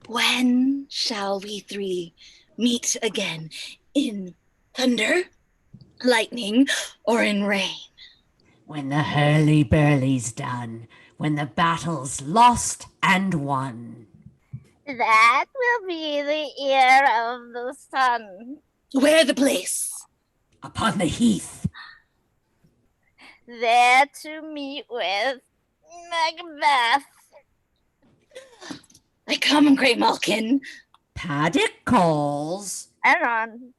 When shall we three meet again? In thunder, lightning, or in rain? When the hurly-burly's done, when the battle's lost and won. That will be the year of the sun. Where the place? Upon the heath. There to meet with Macbeth. I come, Grey Malkin. Paddock calls. And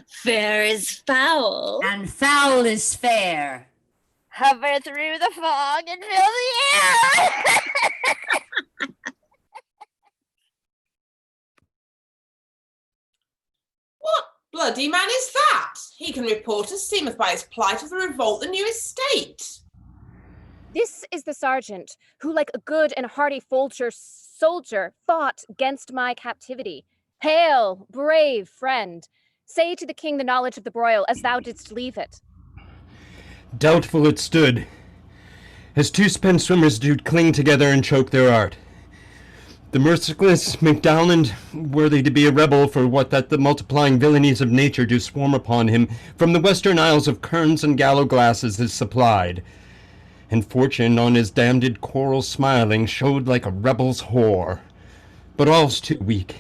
Fair is foul. And foul is fair. hover through the fog and fill the air. What bloody man is that? He can report us, seemeth by his plight, of the revolt the new estate. This is the sergeant, who like a good and hearty soldier fought against my captivity. Hail, brave friend! Say to the king the knowledge of the broil, as thou didst leave it. Doubtful it stood, as two spent swimmers do cling together and choke their art. The merciless MacDowland, worthy to be a rebel for what that the multiplying villainies of nature do swarm upon him, from the western isles of kerns and gallow glasses is supplied. And fortune on his damned coral smiling showed like a rebel's whore. But all's too weak,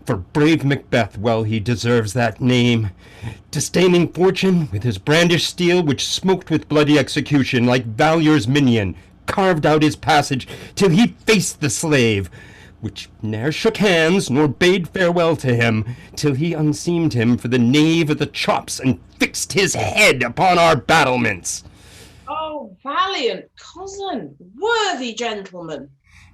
for brave Macbeth well he deserves that name, disdaining fortune with his brandished steel, which smoked with bloody execution like Valor's minion, carved out his passage till he faced the slave, which ne'er shook hands nor bade farewell to him, till he unseamed him for the knave of the chops and fixed his head upon our battlements. Oh, valiant cousin, worthy gentleman.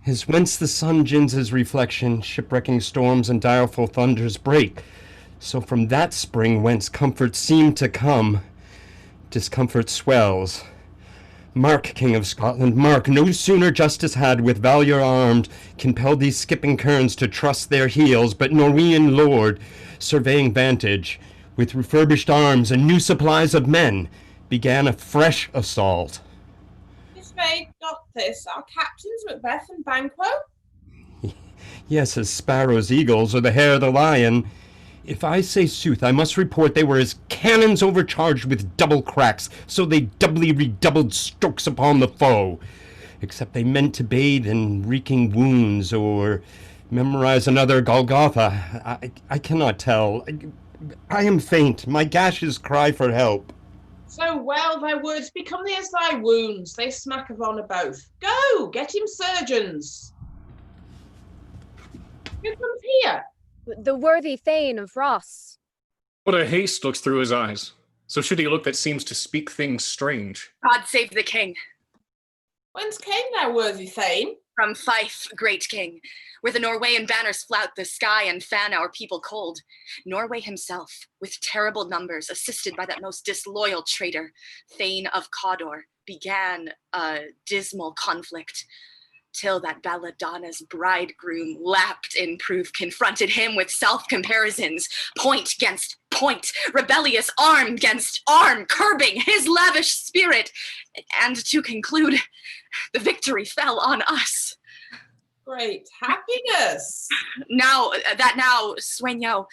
As whence the sun gins his reflection, shipwrecking storms and direful thunders break, so from that spring whence comfort seemed to come, discomfort swells. Mark, King of Scotland, mark, no sooner justice had with valour armed compelled these skipping kerns to trust their heels, but Norwegian lord, surveying vantage, with refurbished arms and new supplies of men, began a fresh assault. Dismayed not this, our captains Macbeth and Banquo? Yes, as sparrows, eagles, or the hare, the lion. If I say sooth, I must report they were as cannons overcharged with double cracks, so they doubly redoubled strokes upon the foe. Except they meant to bathe in reeking wounds, or memorize another Golgotha. I cannot tell. I am faint. My gashes cry for help. So well thy words become thee as thy wounds, they smack of honour both. Go, get him surgeons. Who comes here? The worthy Thane of Ross. What a haste looks through his eyes. So should he look that seems to speak things strange. God save the king. Whence came thou, worthy Thane? From Fife, great king, where the Norwegian banners flout the sky and fan our people cold. Norway himself, with terrible numbers, assisted by that most disloyal traitor, Thane of Cawdor, began a dismal conflict, till that Belladonna's bridegroom, lapped in proof, confronted him with self-comparisons, point against point, rebellious arm against arm, curbing his lavish spirit. And to conclude, the victory fell on us. Great happiness. Now, Swenyo,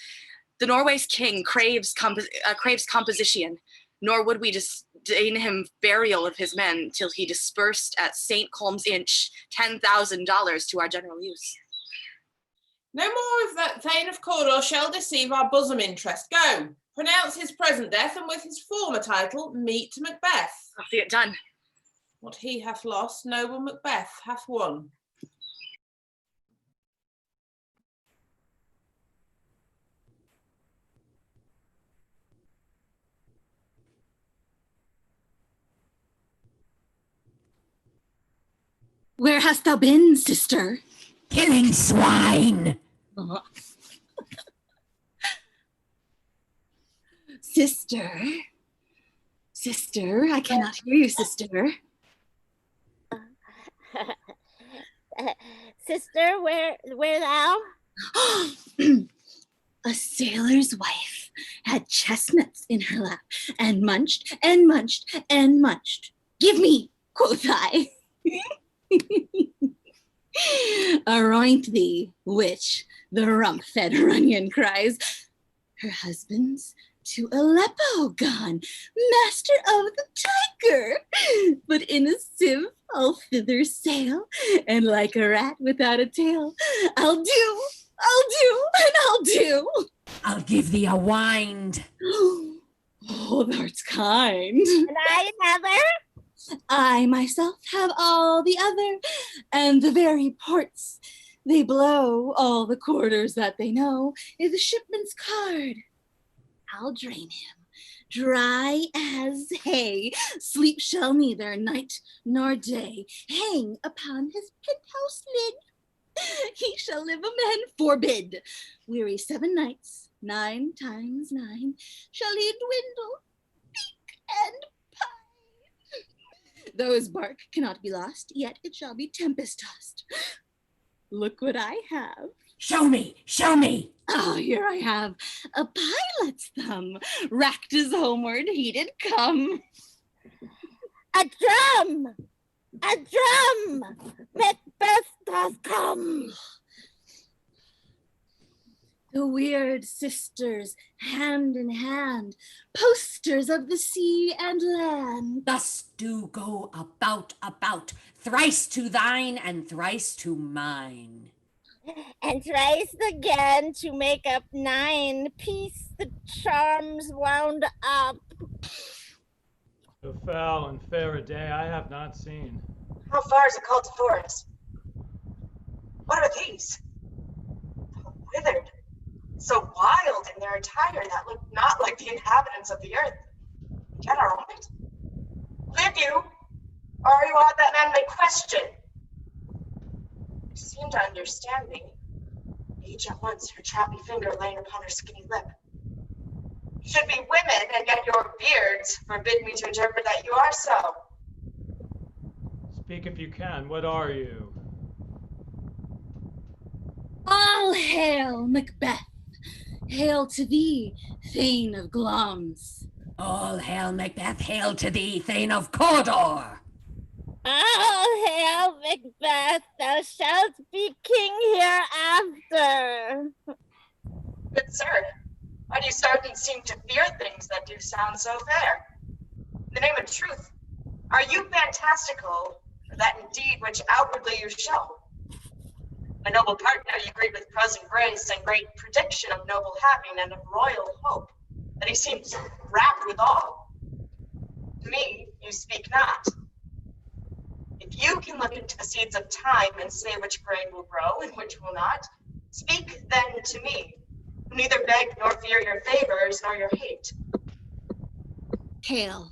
the Norway's king craves composition, nor would we disdain him burial of his men till he dispersed at St. Colm's Inch $10,000 to our general use. No more of that Thane of Cawdor shall deceive our bosom interest. Go, pronounce his present death, and with his former title, meet Macbeth. I'll see it done. What he hath lost, noble Macbeth hath won. Where hast thou been, sister? Killing swine. Sister, I cannot hear you, sister. Sister, where thou? A sailor's wife had chestnuts in her lap and munched and munched and munched. Give me, quoth I. Aroint thee, witch, the rump-fed Runyon cries. Her husband's to Aleppo gone, master of the tiger. But in a sieve I'll thither sail, and like a rat without a tail, I'll do, and I'll do. I'll give thee a wind. Oh, that's kind. And I another? I myself have all the other, and the very ports they blow, all the quarters that they know, is the shipman's card. I'll drain him, dry as hay. Sleep shall neither night nor day hang upon his penthouse lid. He shall live a man forbid. Weary 7 nights, 9 times 9, shall he dwindle, peak and pine. Though his bark cannot be lost, yet it shall be tempest-tossed. Look what I have. Show me, show me. Oh, here I have a pilot's thumb. Racked as homeward he did come. A drum! A drum! Macbeth does come! The weird sisters, hand in hand, posters of the sea and land. Thus do go about, thrice to thine and thrice to mine. And thrice again to make up 9. Peace the charms wound up. So foul and fair a day I have not seen. How far is it called to forest? What are these? So withered, so wild in their attire that look not like the inhabitants of the earth. Yet are on it. Live you? Or are you aught that man may question? You seem to understand me. Each at once her chappy finger laying upon her skinny lip. Should be women, and yet your beards forbid me to interpret that you are so. Speak if you can, what are you? All hail, Macbeth. Hail to thee, Thane of Glamis. All hail, Macbeth, hail to thee, Thane of Cawdor. All hail, Macbeth, thou shalt be king hereafter. Good sir, why do you start and seem to fear things that do sound so fair? In the name of truth, are you fantastical, or that indeed which outwardly you show? A noble partner, you greet with present grace and great prediction of noble having and of royal hope, that he seems wrapped withal. To me, you speak not. If you can look into the seeds of time and say which grain will grow and which will not, speak then to me, who neither beg nor fear your favors nor your hate. Hail.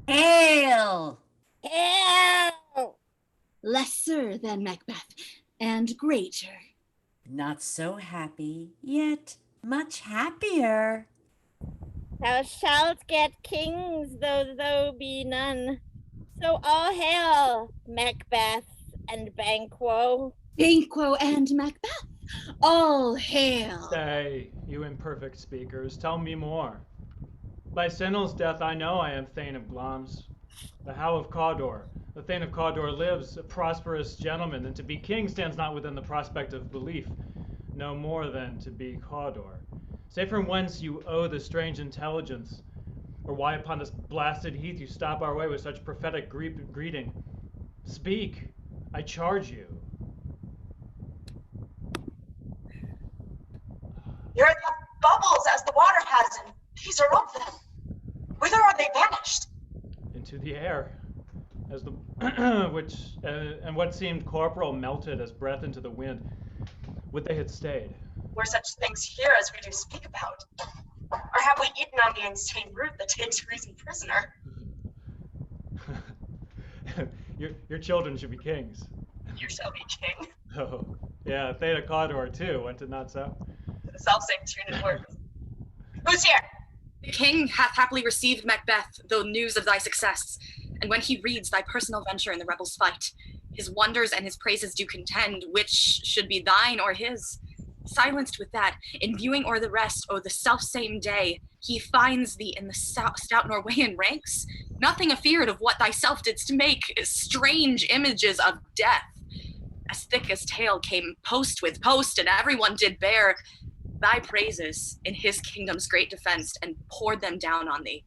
Hail! Hail! Lesser than Macbeth, and greater. Not so happy, yet much happier. Thou shalt get kings, though thou be none. So all hail, Macbeth and Banquo. Banquo and Macbeth, all hail. Stay, you imperfect speakers, tell me more. By Sinel's death I know I am Thane of Glamis, the How of Cawdor. The Thane of Cawdor lives, a prosperous gentleman, and to be king stands not within the prospect of belief, no more than to be Cawdor. Say from whence you owe the strange intelligence, or why upon this blasted heath you stop our way with such prophetic greeting. Speak, I charge you. Here are the bubbles as the water has, and these are of them. Whither are they vanished? Into the air, as the and what seemed corporal melted as breath into the wind. Would they had stayed? Were such things here as we do speak about? Or have we eaten on the insane root that takes reason prisoner? your children should be kings. You shall be king. Oh, yeah, Thane of Cawdor too, went it not so? The self-same tune and words. Who's here? The king hath happily received Macbeth, though news of thy success. And when he reads thy personal venture in the rebels' fight, his wonders and his praises do contend, which should be thine or his. Silenced with that, in viewing o'er the rest, o' the self-same day, he finds thee in the stout Norwegian ranks, nothing afeard of what thyself didst make, strange images of death. as thick as tale came post with post, and everyone did bear thy praises in his kingdom's great defense, and poured them down on thee.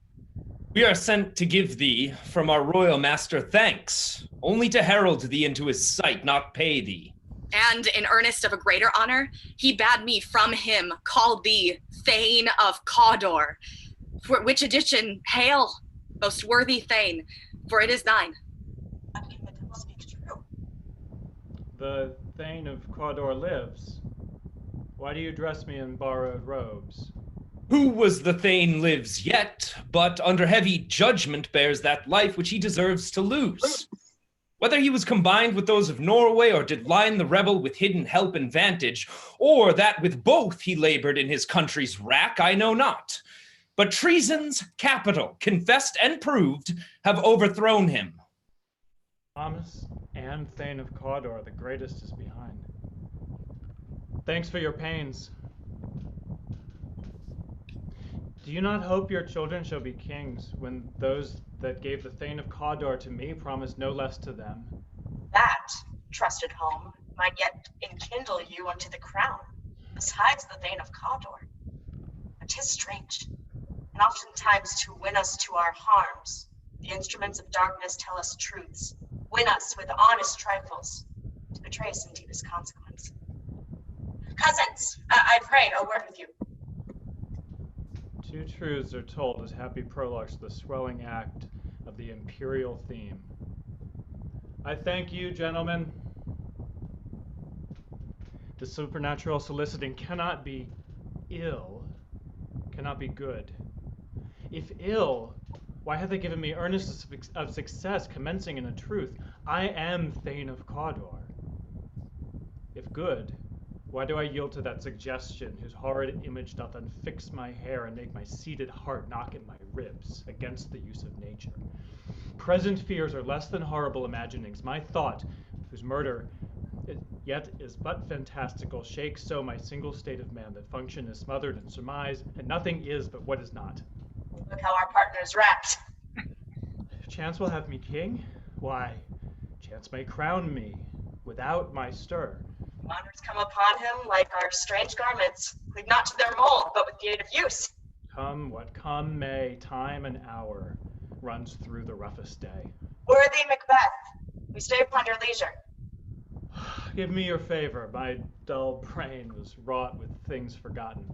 We are sent to give thee from our royal master thanks, only to herald thee into his sight, not pay thee. And in earnest of a greater honor, he bade me from him call thee Thane of Cawdor, for which addition, hail, most worthy Thane, for it is thine. But can the devil speak true? The Thane of Cawdor lives. Why do you dress me in borrowed robes? Who was the Thane lives yet, but under heavy judgment bears that life which he deserves to lose. Whether he was combined with those of Norway, or did line the rebel with hidden help and vantage, or that with both he labored in his country's wrack, I know not. But treason's capital, confessed and proved, have overthrown him. Thomas and Thane of Cawdor, the greatest is behind. Thanks for your pains. Do you not hope your children shall be kings, when those that gave the Thane of Cawdor to me promised no less to them? That, trusted home, might yet enkindle you unto the crown, besides the Thane of Cawdor. But 'tis strange, and oftentimes to win us to our harms, the instruments of darkness tell us truths, win us with honest trifles, to betray us in deepest consequence. Cousins, I pray a word with you. Two truths are told as happy prologues to the swelling act of the imperial theme. I thank you, gentlemen. The supernatural soliciting cannot be ill, cannot be good. If ill, why have they given me earnestness of success, commencing in a truth? I am Thane of Cawdor. If good, why do I yield to that suggestion, whose horrid image doth unfix my hair and make my seated heart knock in my ribs against the use of nature? Present fears are less than horrible imaginings. My thought, whose murder yet is but fantastical, shakes so my single state of man that function is smothered in surmise, and nothing is but what is not. Look how our partner's wrapped. Chance will have me king? Why, chance may crown me without my stir. Honors come upon him like our strange garments, cleave not to their mold, but with the aid of use. Come what come may, time and hour runs through the roughest day. Worthy Macbeth, we stay upon your leisure. Give me your favor. My dull brain was wrought with things forgotten.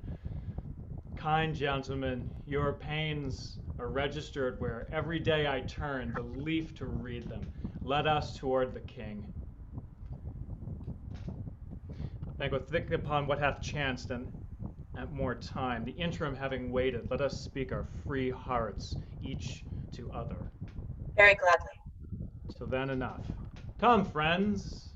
Kind gentlemen, your pains are registered where every day I turn the leaf to read them. Let us toward the king. Think upon what hath chanced, and at more time, the interim having waited, let us speak our free hearts, each to other. Very gladly. Till then, enough. Come, friends.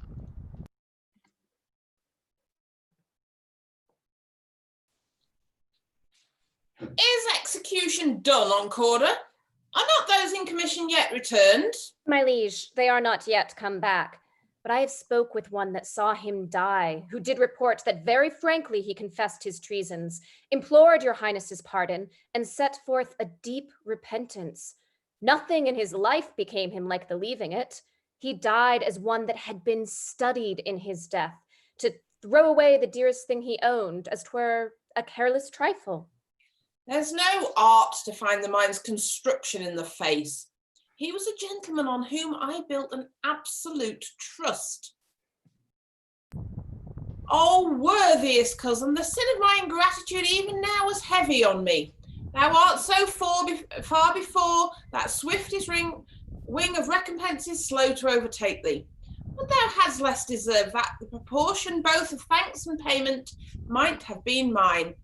Is execution done on Cawdor? Are not those in commission yet returned? My liege, they are not yet come back. But I have spoke with one that saw him die, who did report that very frankly he confessed his treasons, implored your highness's pardon, and set forth a deep repentance. Nothing in his life became him like the leaving it. He died as one that had been studied in his death, to throw away the dearest thing he owned, as 'twere a careless trifle. There's no art to find the mind's construction in the face. He was a gentleman on whom I built an absolute trust. Oh, worthiest cousin, the sin of my ingratitude even now was heavy on me. Thou art so far before that swiftest wing of recompense is slow to overtake thee. But thou hadst less deserved that the proportion both of thanks and payment might have been mine.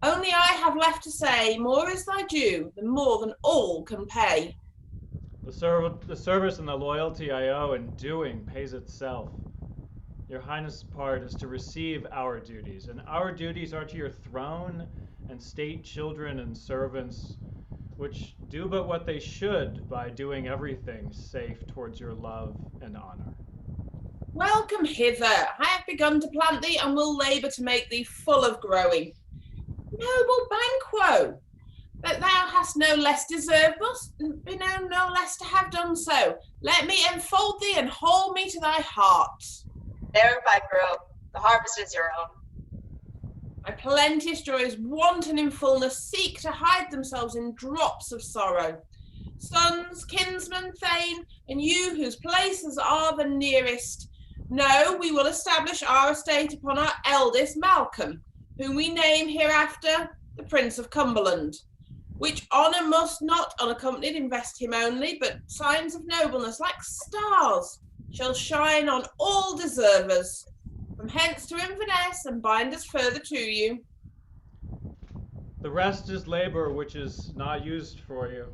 Only I have left to say, more is thy due, than more than all can pay. The service and the loyalty I owe in doing pays itself. Your highness' part is to receive our duties, and our duties are to your throne and state children and servants, which do but what they should by doing everything safe towards your love and honor. Welcome hither. I have begun to plant thee and will labour to make thee full of growing. Noble Banquo, that thou hast no less deserved, must be known no less to have done so. Let me enfold thee and hold me to thy heart. Bear by grow, the harvest is your own. My plenteous joys, wanton in fullness, seek to hide themselves in drops of sorrow. Sons, kinsmen, thane, and you whose places are the nearest, know we will establish our estate upon our eldest Malcolm, whom we name hereafter the Prince of Cumberland, which honour must not unaccompanied invest him only, but signs of nobleness like stars shall shine on all deservers. From hence to Inverness and bind us further to you. The rest is labor which is not used for you.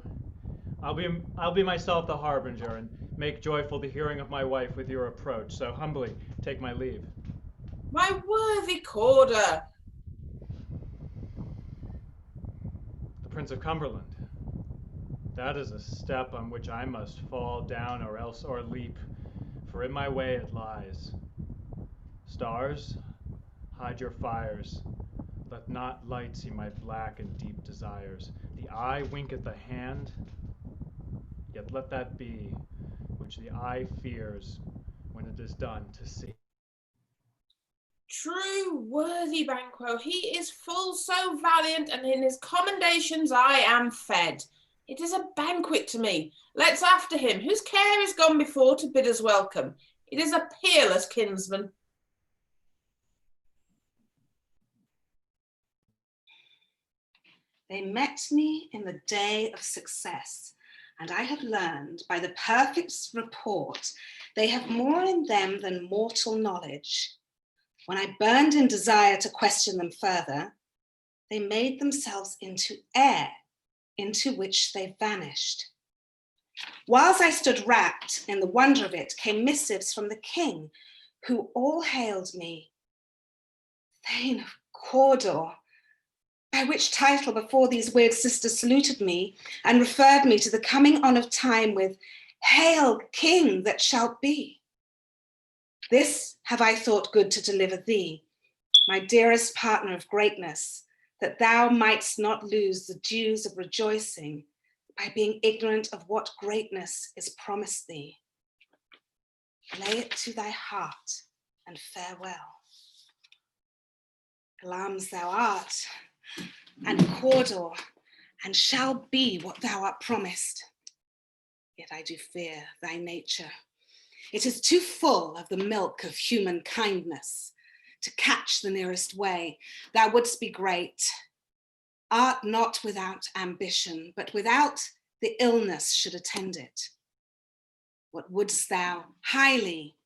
I'll be myself the harbinger, and make joyful the hearing of my wife with your approach. So humbly take my leave. My worthy Corder. The Prince of Cumberland. That is a step on which I must fall down or leap, for in my way it lies. Stars, hide your fires. Let not light see my black and deep desires. The eye winketh the hand, yet let that be which the eye fears when it is done to see. True, worthy Banquo, he is full so valiant, and in his commendations I am fed. It is a banquet to me. Let's after him, whose care is gone before to bid us welcome. It is a peerless kinsman. They met me in the day of success, and I have learned by the perfect report they have more in them than mortal knowledge. When I burned in desire to question them further, they made themselves into air, into which they vanished. Whilst I stood rapt in the wonder of it, came missives from the king, who all hailed me Thane of Cawdor, by which title before these weird sisters saluted me and referred me to the coming on of time with, Hail, King that shalt be. This have I thought good to deliver thee, my dearest partner of greatness, that thou mightst not lose the dues of rejoicing by being ignorant of what greatness is promised thee. Lay it to thy heart and farewell. Glamis thou art, and Cawdor, and shall be what thou art promised. Yet I do fear thy nature. It is too full of the milk of human kindness to catch the nearest way. Thou wouldst be great, art not without ambition, but without the illness should attend it. What wouldst thou highly,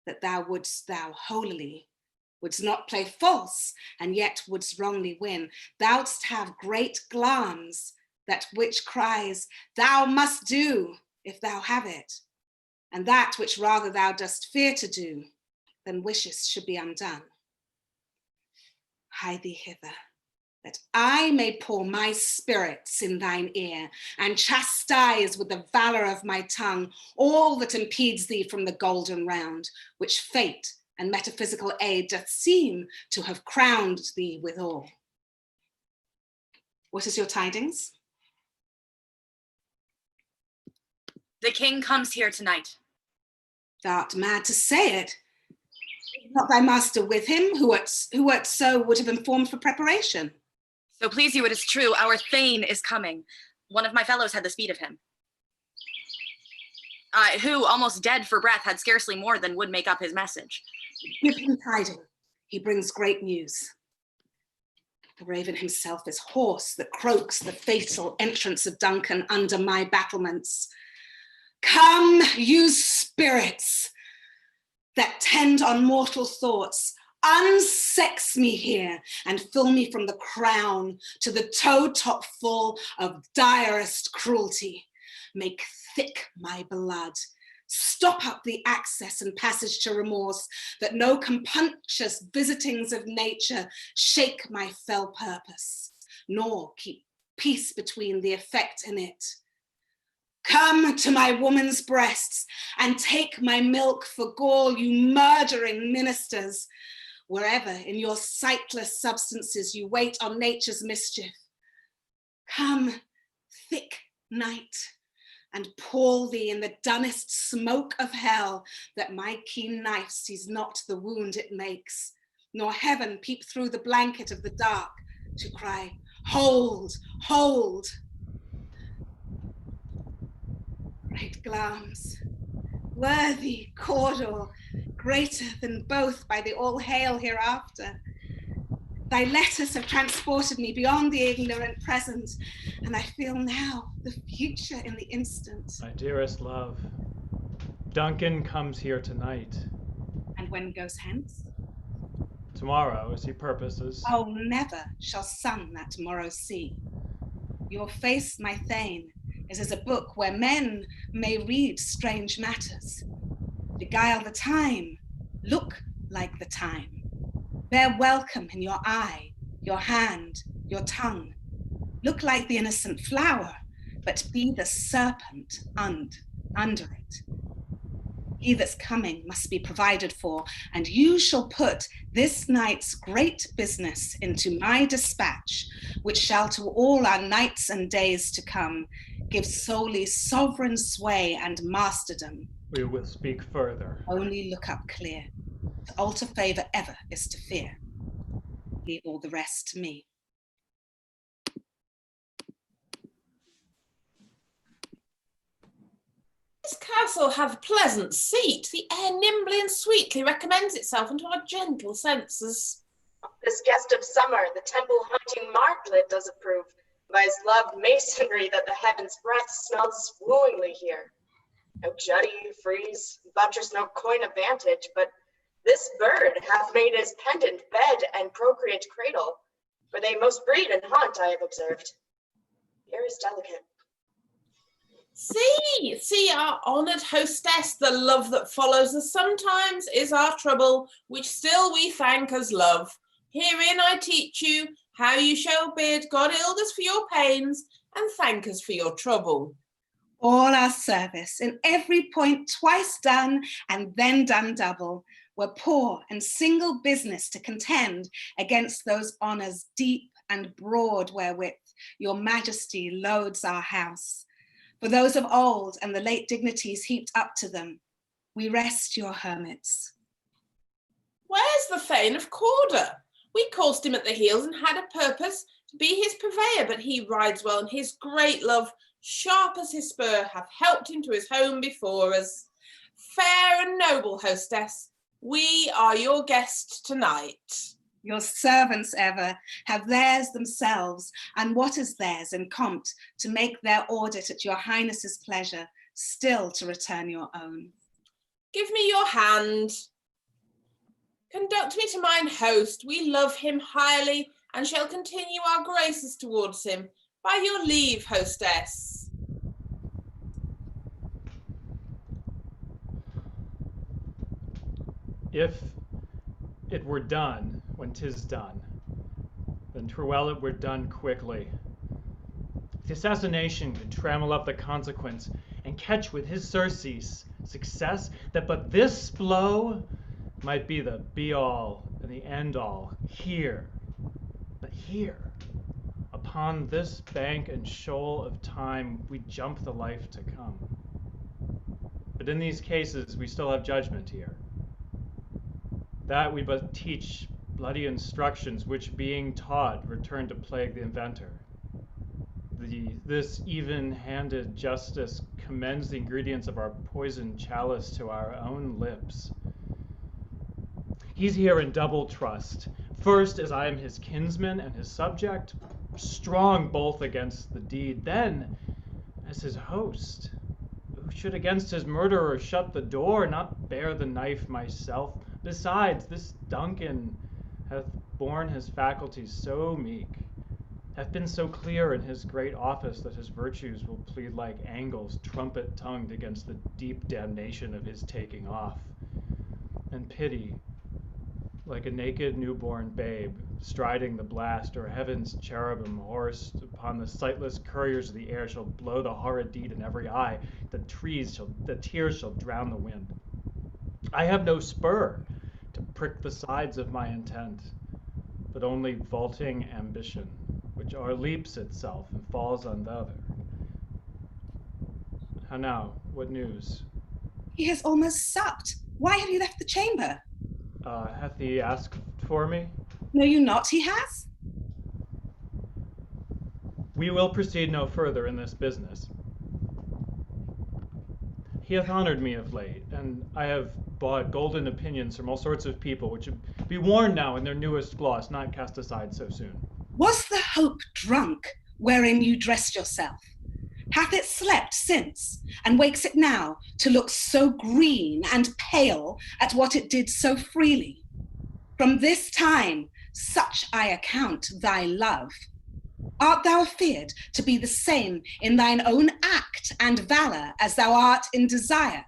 that thou wouldst thou holily, wouldst not play false, and yet wouldst wrongly win. Thou'dst have great glance, that which cries, thou must do if thou have it, and that which rather thou dost fear to do, than wishes should be undone. Hie thee hither, that I may pour my spirits in thine ear, and chastise with the valor of my tongue all that impedes thee from the golden round, which fate and metaphysical aid doth seem to have crowned thee withal. What is your tidings? The king comes here tonight. Thou art mad to say it. Not thy master with him, who wert so would have informed for preparation. So please you, it is true, our thane is coming. One of my fellows had the speed of him. Who, almost dead for breath, had scarcely more than would make up his message. Give him tiding, he brings great news. The raven himself is hoarse that croaks the fatal entrance of Duncan under my battlements. Come, you spirits that tend on mortal thoughts, unsex me here and fill me from the crown to the toe top full of direst cruelty. Make thick my blood, stop up the access and passage to remorse, that no compunctious visitings of nature shake my fell purpose, nor keep peace between the effect and it. Come to my woman's breasts and take my milk for gall, you murdering ministers, wherever in your sightless substances you wait on nature's mischief. Come, thick night, and pall thee in the dunnest smoke of hell, that my keen knife sees not the wound it makes, nor heaven peep through the blanket of the dark to cry, hold, hold. Great Glamis, worthy Cawdor, greater than both by the all hail hereafter. Thy letters have transported me beyond the ignorant present, and I feel now the future in the instant. My dearest love, Duncan comes here tonight. And when goes hence? Tomorrow, as he purposes. Oh, never shall sun that morrow see. Your face, my Thane, is as a book where men may read strange matters. Beguile the time, look like the time. Bear welcome in your eye, your hand, your tongue. Look like the innocent flower, but be the serpent under it. He that's coming must be provided for, and you shall put this night's great business into my dispatch, which shall to all our nights and days to come give solely sovereign sway and masterdom. We will speak further. Only look up clear. To alter favor ever is to fear. Leave all the rest to me. This castle hath a pleasant seat. The air nimbly and sweetly recommends itself unto our gentle senses. This guest of summer, the temple hunting martlet, does approve. By his loved masonry that the heaven's breath smells wooingly here. No jutty, frieze, buttress, no coign of vantage, but this bird hath made his pendant bed and procreant cradle, for they most breed and hunt, I have observed. Here is delicate. See our honoured hostess, the love that follows us sometimes is our trouble, which still we thank as love. Herein I teach you how you shall bid God Ildes for your pains and thank us for your trouble. All our service, in every point twice done and then done double, were poor and single business to contend against those honours deep and broad wherewith your majesty loads our house. For those of old and the late dignities heaped up to them, we rest your hermits. Where's the Thane of Cawdor? We coursed him at the heels and had a purpose to be his purveyor, but he rides well, and his great love, sharp as his spur, hath helped him to his home before us. Fair and noble hostess, we are your guests tonight. Your servants ever have theirs themselves, and what is theirs in compt, to make their audit at your highness's pleasure, still to return your own. Give me your hand. Conduct me to mine host. We love him highly, and shall continue our graces towards him. By your leave, hostess. If it were done when 'tis done, then 'twere well it were done quickly. The assassination could trammel up the consequence and catch with his surcease success, that but this blow might be the be-all and the end-all here, but here, upon this bank and shoal of time, we jump the life to come. But in these cases, we still have judgment here. That we but teach bloody instructions, which being taught return to plague the inventor. This even-handed justice commends the ingredients of our poisoned chalice to our own lips. He's here in double trust. First, as I am his kinsman and his subject, strong both against the deed. Then, as his host, who should against his murderer shut the door, not bear the knife myself. Besides, this Duncan hath borne his faculties so meek, hath been so clear in his great office, that his virtues will plead like angles trumpet-tongued against the deep damnation of his taking off. And pity, like a naked newborn babe, striding the blast, or heaven's cherubim horsed upon the sightless couriers of the air, shall blow the horrid deed in every eye. The tears shall drown the wind. I have no spur to prick the sides of my intent, but only vaulting ambition, which o'erleaps itself and falls on the other. How now? What news? He has almost supped. Why have you left the chamber? Hath he asked for me? Know you not he has? We will proceed no further in this business. He hath honored me of late, and I have bought golden opinions from all sorts of people, which should be worn now in their newest gloss, not cast aside so soon. Was the hope drunk wherein you dressed yourself? Hath it slept since, and wakes it now to look so green and pale at what it did so freely? From this time, such I account thy love. Art thou afeard to be the same in thine own act and valour as thou art in desire?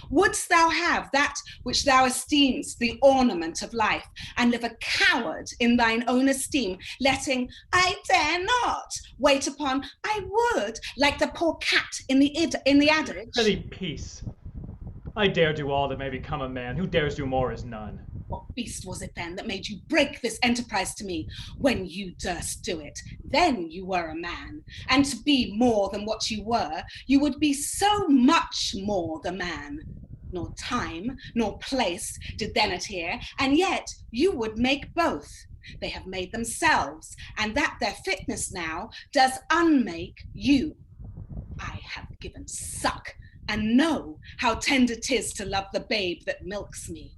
Wouldst thou have that which thou esteemest the ornament of life, and live a coward in thine own esteem, letting I dare not wait upon I would, like the poor cat in the adage? Prithee, peace. I dare do all that may become a man. Who dares do more is none. What beast was it then that made you break this enterprise to me? When you durst do it, then you were a man. And to be more than what you were, you would be so much more the man. Nor time, nor place did then adhere, and yet you would make both. They have made themselves, and that their fitness now does unmake you. I have given suck, and know how tender 'tis to love the babe that milks me.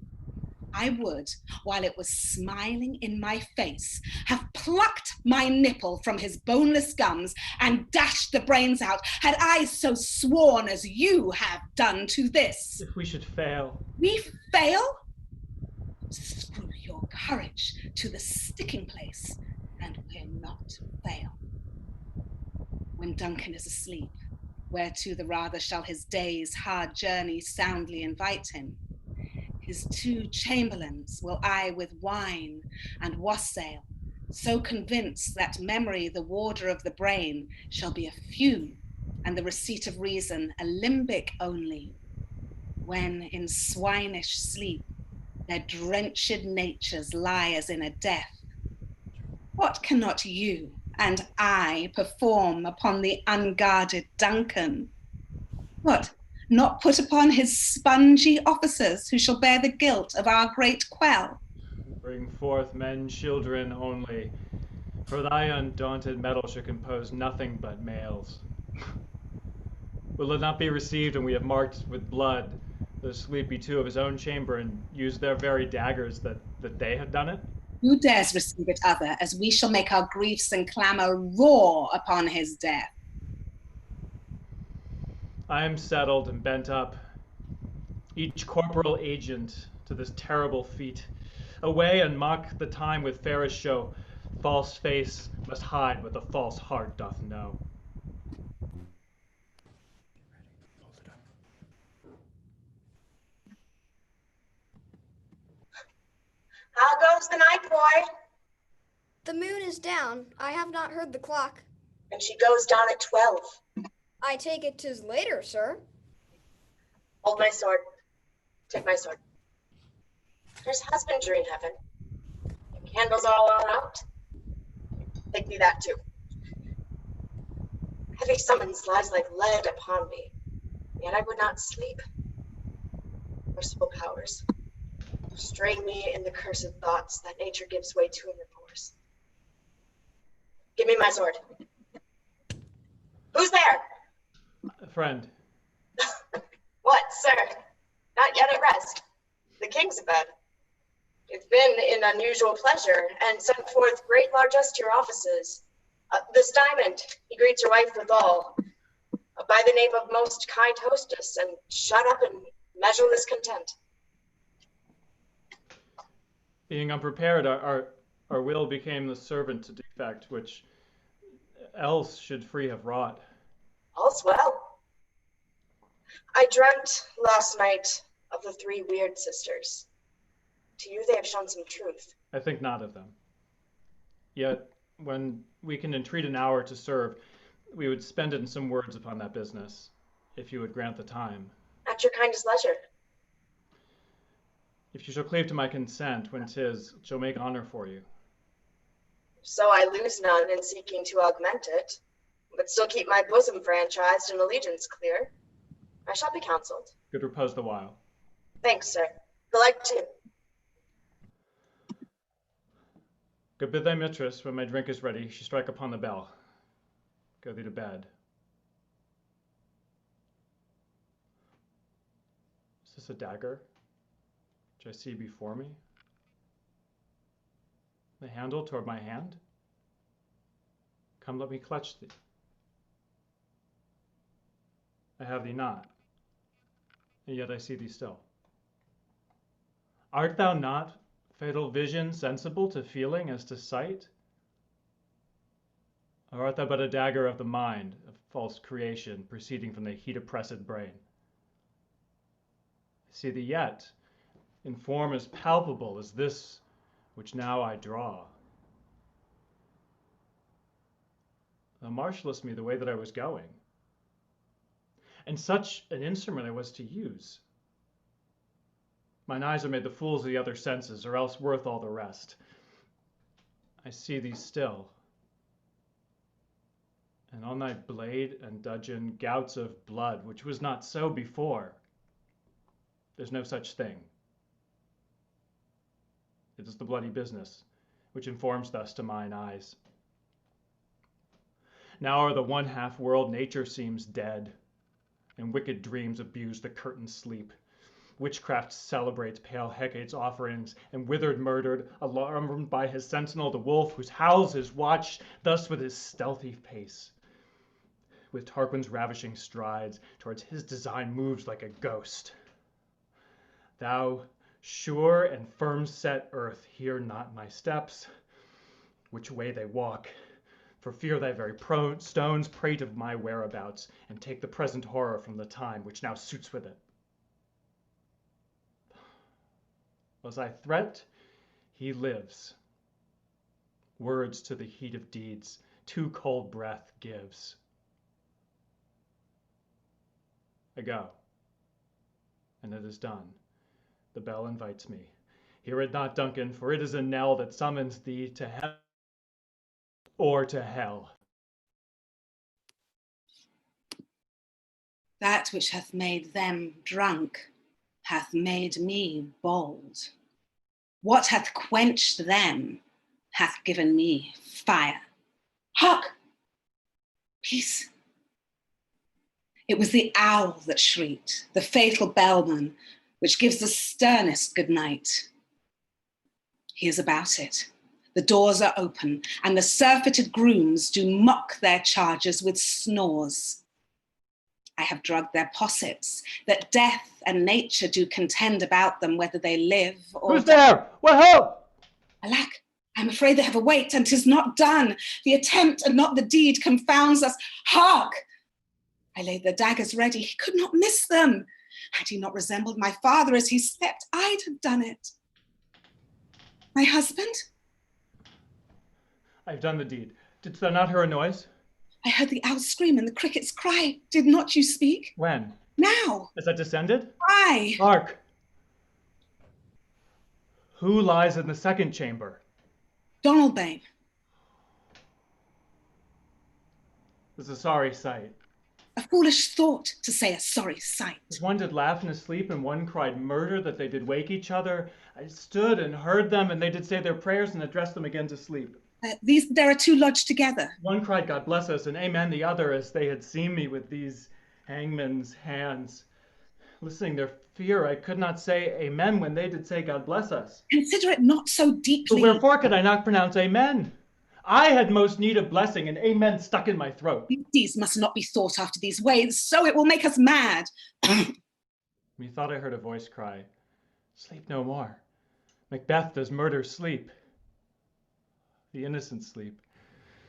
I would, while it was smiling in my face, have plucked my nipple from his boneless gums and dashed the brains out, had I so sworn as you have done to this. If we should fail. We fail? Screw your courage to the sticking place, and we'll not fail. When Duncan is asleep, whereto the rather shall his day's hard journey soundly invite him, his 2 chamberlains will I with wine and wassail, so convinced that memory, the warder of the brain, shall be a fume, and the receipt of reason a limbic only, when in swinish sleep their drenched natures lie as in a death. What cannot you and I perform upon the unguarded Duncan? What? Not put upon his spongy officers who shall bear the guilt of our great quell? Bring forth men, children only, for thy undaunted metal should compose nothing but males. Will it not be received when we have marked with blood the sleepy 2 of his own chamber and used their very daggers that they had done it? Who dares receive it other, as we shall make our griefs and clamour roar upon his death? I am settled and bent up, each corporal agent to this terrible feat. Away and mock the time with fairest show. False face must hide what the false heart doth know. How goes the night, boy? The moon is down. I have not heard the clock. And she goes down at 12. I take it 'tis later, sir. Hold my sword. Take my sword. There's husbandry in heaven. The candles all are out. Take me that too. Heavy summons lies like lead upon me, yet I would not sleep. Merciful powers, restrain me in the cursed thoughts that nature gives way to in remorse. Give me my sword. Who's there? A friend. What, sir? Not yet at rest. The king's abed. It's been an unusual pleasure, and sent forth great largesse to your offices. This diamond, he greets your wife withal, by the name of most kind hostess, and shut up in measureless content. Being unprepared, our will became the servant to defect, which else should free have wrought. All's well. I dreamt last night of the 3 weird sisters. To you they have shown some truth. I think not of them. Yet, when we can entreat an hour to serve, we would spend it in some words upon that business, if you would grant the time. At your kindest leisure. If you shall cleave to my consent, when 'tis, shall make honor for you. So I lose none in seeking to augment it, but still keep my bosom franchised and allegiance clear. I shall be counseled. Good repose the while. Thanks, sir. The like too. Good bid thy mistress, when my drink is ready, she strike upon the bell. Go thee to bed. Is this a dagger, which I see before me? The handle toward my hand? Come, let me clutch thee. I have thee not, and yet I see thee still. Art thou not, fatal vision, sensible to feeling as to sight? Or art thou but a dagger of the mind, of false creation, proceeding from the heat-oppressed brain? I see thee yet, in form as palpable as this which now I draw. Thou marshallest me the way that I was going, and such an instrument I was to use. Mine eyes are made the fools of the other senses, or else worth all the rest. I see thee still, and on thy blade and dudgeon gouts of blood, which was not so before. There's no such thing. It is the bloody business which informs thus to mine eyes. Now are the one-half world nature seems dead, and wicked dreams abuse the curtained sleep. Witchcraft celebrates pale Hecate's offerings, and withered murdered, alarmed by his sentinel, the wolf, whose howls his watch, thus with his stealthy pace, with Tarquin's ravishing strides, towards his design moves like a ghost. Thou, sure and firm-set earth, hear not my steps, which way they walk, for fear thy very stones prate of my whereabouts, and take the present horror from the time which now suits with it. Was I threat? He lives. Words to the heat of deeds, too cold breath gives. I go, and it is done. The bell invites me. Hear it not, Duncan, for it is a knell that summons thee to heaven or to hell. That which hath made them drunk hath made me bold. What hath quenched them hath given me fire. Hark! Peace. It was the owl that shrieked, the fatal bellman, which gives the sternest good night. He is about it. The doors are open, and the surfeited grooms do mock their charges with snores. I have drugged their possets, that death and nature do contend about them, whether they live or Who's there? Well, Alack, I'm afraid they have awaked, and 'tis not done. The attempt and not the deed confounds us. Hark! I laid the daggers ready, he could not miss them. Had he not resembled my father as he slept, I'd have done it. My husband? I've done the deed. Didst thou not hear a noise? I heard the owl scream and the crickets cry. Did not you speak? When? Now. Has that descended? Aye. Hark! Who lies in the second chamber? Donalbain. It's a sorry sight. A foolish thought to say a sorry sight. As one did laugh in his sleep, and one cried murder, that they did wake each other. I stood and heard them, and they did say their prayers and addressed them again to sleep. There are two lodged together. One cried, God bless us, and amen the other, as they had seen me with these hangman's hands. Listening their fear, I could not say amen when they did say God bless us. Consider it not so deeply. But wherefore could I not pronounce amen? I had most need of blessing, and amen stuck in my throat. These must not be thought after these ways, so it will make us mad. Methought I heard a voice cry, sleep no more. Macbeth does murder sleep. The innocent sleep.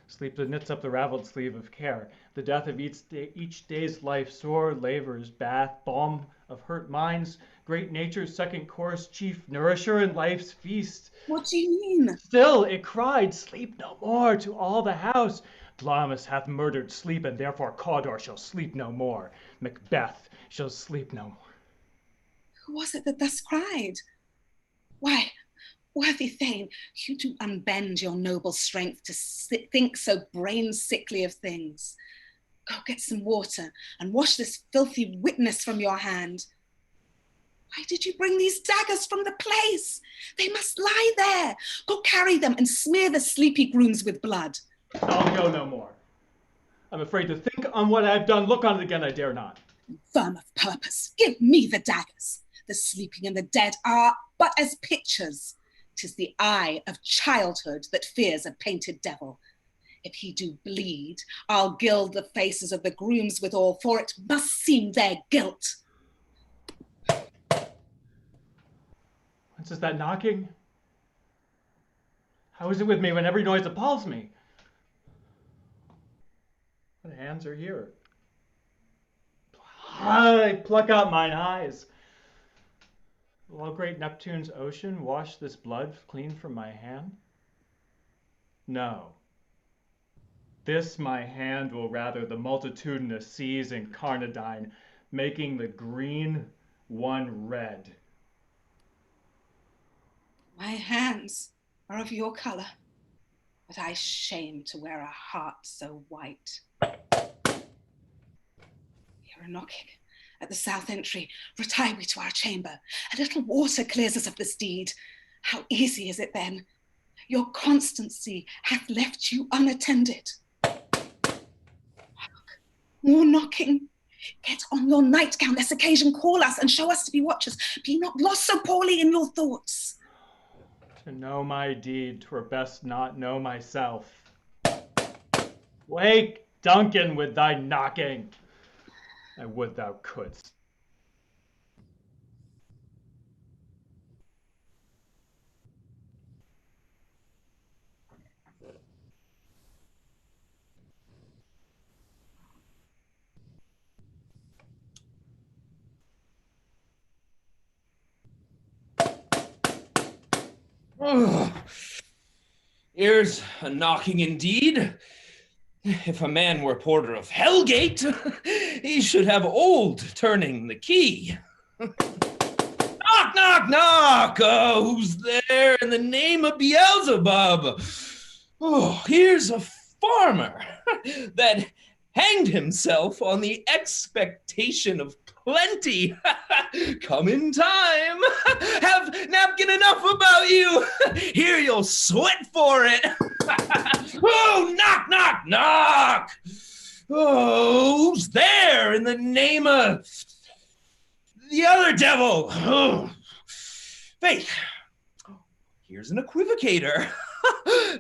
Sleep that knits up the raveled sleeve of care. The death of each day's life, sore labors, bath, balm of hurt minds, great nature's second course, chief nourisher in life's feast. What do you mean? Still it cried, sleep no more, to all the house. Glamis hath murdered sleep, and therefore Cawdor shall sleep no more. Macbeth shall sleep no more. Who was it that thus cried? Why, worthy Thane, you do unbend your noble strength to think so brain-sickly of things. Go get some water and wash this filthy witness from your hand. Why did you bring these daggers from the place? They must lie there. Go carry them and smear the sleepy grooms with blood. I'll go no more. I'm afraid to think on what I've done. Look on it again, I dare not. Firm of purpose, give me the daggers. The sleeping and the dead are but as pictures. 'Tis the eye of childhood that fears a painted devil. If he do bleed, I'll gild the faces of the grooms withal, for it must seem their guilt. Whence is that knocking? How is it with me when every noise appalls me? What hands are here? I pluck out mine eyes. Will great Neptune's ocean wash this blood clean from my hand? No. This my hand will rather the multitudinous seas incarnadine, making the green one red. My hands are of your colour, but I shame to wear a heart so white. Hear a knocking at the south entry. Retire we to our chamber. A little water clears us of this deed. How easy is it then? Your constancy hath left you unattended. Hark, more knocking. Get on your nightgown, lest occasion call us, and show us to be watchers. Be not lost so poorly in your thoughts. To know my deed, 'twere best not know myself. Wake, Duncan, with thy knocking. I would thou couldst. Here's a knocking indeed. If a man were porter of Hellgate, he should have old turning the key. Knock, knock, knock! Oh, who's there in the name of Beelzebub? Oh, here's a farmer that hanged himself on the expectation of plenty. Come in time. Have napkin enough about you. Here you'll sweat for it. Oh, knock, knock, knock. Oh, who's there in the name of the other devil? Oh, Faith, here's an equivocator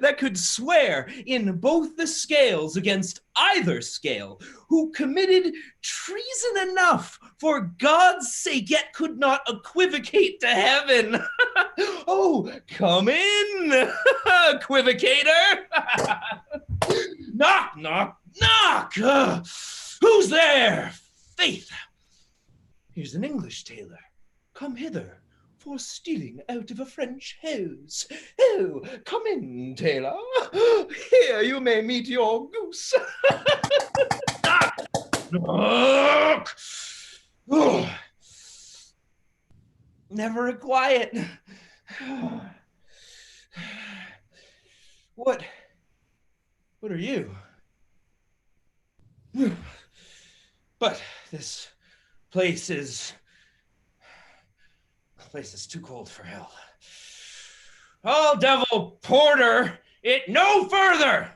that could swear in both the scales against either scale, who committed treason enough for God's sake, yet could not equivocate to heaven. Oh, come in, equivocator. Knock, knock, knock. Who's there? Faith, here's an English tailor. Come hither. For stealing out of a French hose. Oh, come in, tailor. Here you may meet your goose. Knock! Knock! Oh. Never a quiet. What are you? But this place is too cold for hell. All devil porter, it no further.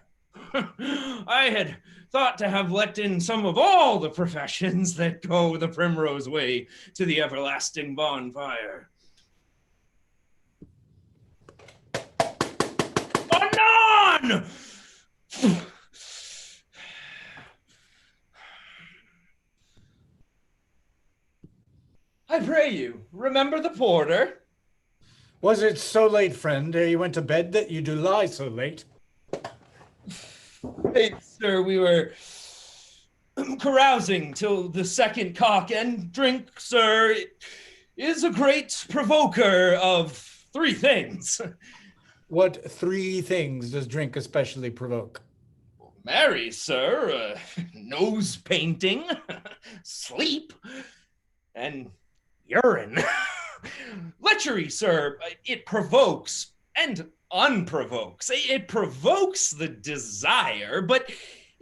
I had thought to have let in some of all the professions that go the primrose way to the everlasting bonfire. Anon! I pray you, remember the porter. Was it so late, friend, ere you went to bed, that you do lie so late? Hey, sir, we were carousing till the second cock, and drink, sir, is a great provoker of three things. What three things does drink especially provoke? Marry, sir, nose painting, sleep, and urine. Lechery, sir, it provokes and unprovokes. It provokes the desire, but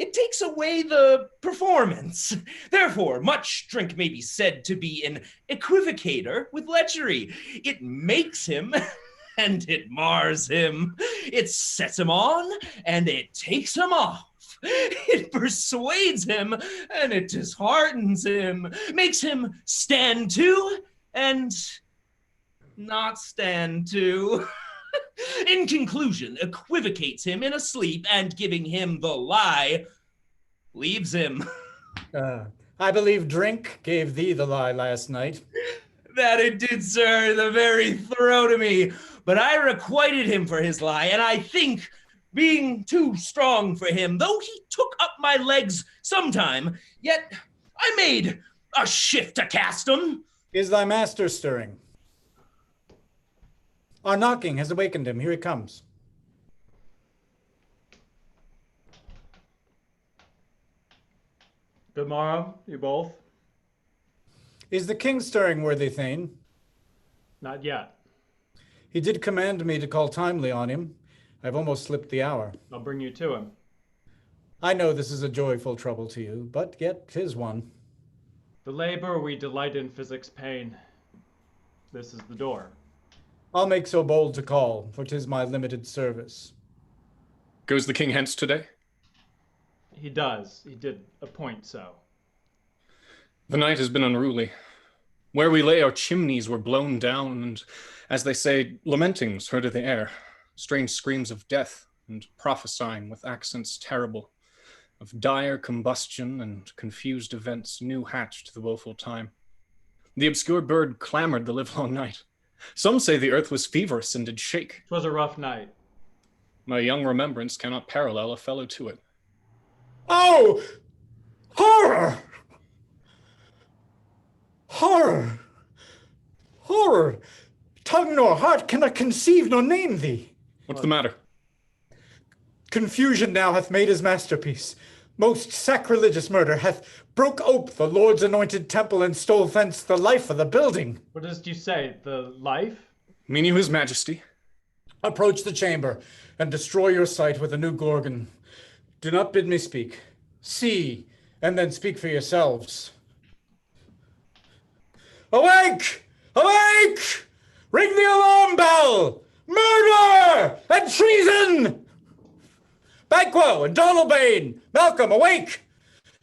it takes away the performance. Therefore, much drink may be said to be an equivocator with lechery. It makes him and it mars him. It sets him on and it takes him off. It persuades him and it disheartens him, makes him stand to and not stand to. In conclusion, equivocates him in a sleep and giving him the lie, leaves him. I believe drink gave thee the lie last night. That it did, sir, the very throat of me. But I requited him for his lie, and I think, being too strong for him, though he took up my legs sometime, yet I made a shift to cast him. Is thy master stirring? Our knocking has awakened him. Here he comes. Good morrow, you both. Is the king stirring, worthy Thane? Not yet. He did command me to call timely on him. I've almost slipped the hour. I'll bring you to him. I know this is a joyful trouble to you, but yet 'tis one. The labor we delight in physics pain. This is the door. I'll make so bold to call, for 'tis my limited service. Goes the king hence today? He does. He did appoint so. The night has been unruly. Where we lay, our chimneys were blown down, and, as they say, lamentings heard of the air, strange screams of death, and prophesying with accents terrible, of dire combustion and confused events new hatched the woeful time. The obscure bird clamored the livelong night. Some say the earth was feverous and did shake. 'Twas a rough night. My young remembrance cannot parallel a fellow to it. Oh! Horror! Horror! Horror! Tongue nor heart cannot conceive nor name thee. What's the matter? Confusion now hath made his masterpiece. Most sacrilegious murder hath broke ope the Lord's anointed temple and stole thence the life of the building. What did you say? The life? Mean you his majesty? Approach the chamber and destroy your sight with a new Gorgon. Do not bid me speak. See, and then speak for yourselves. Awake! Awake! Ring the alarm bell! Murder and treason! Banquo and Donalbain, Malcolm, awake!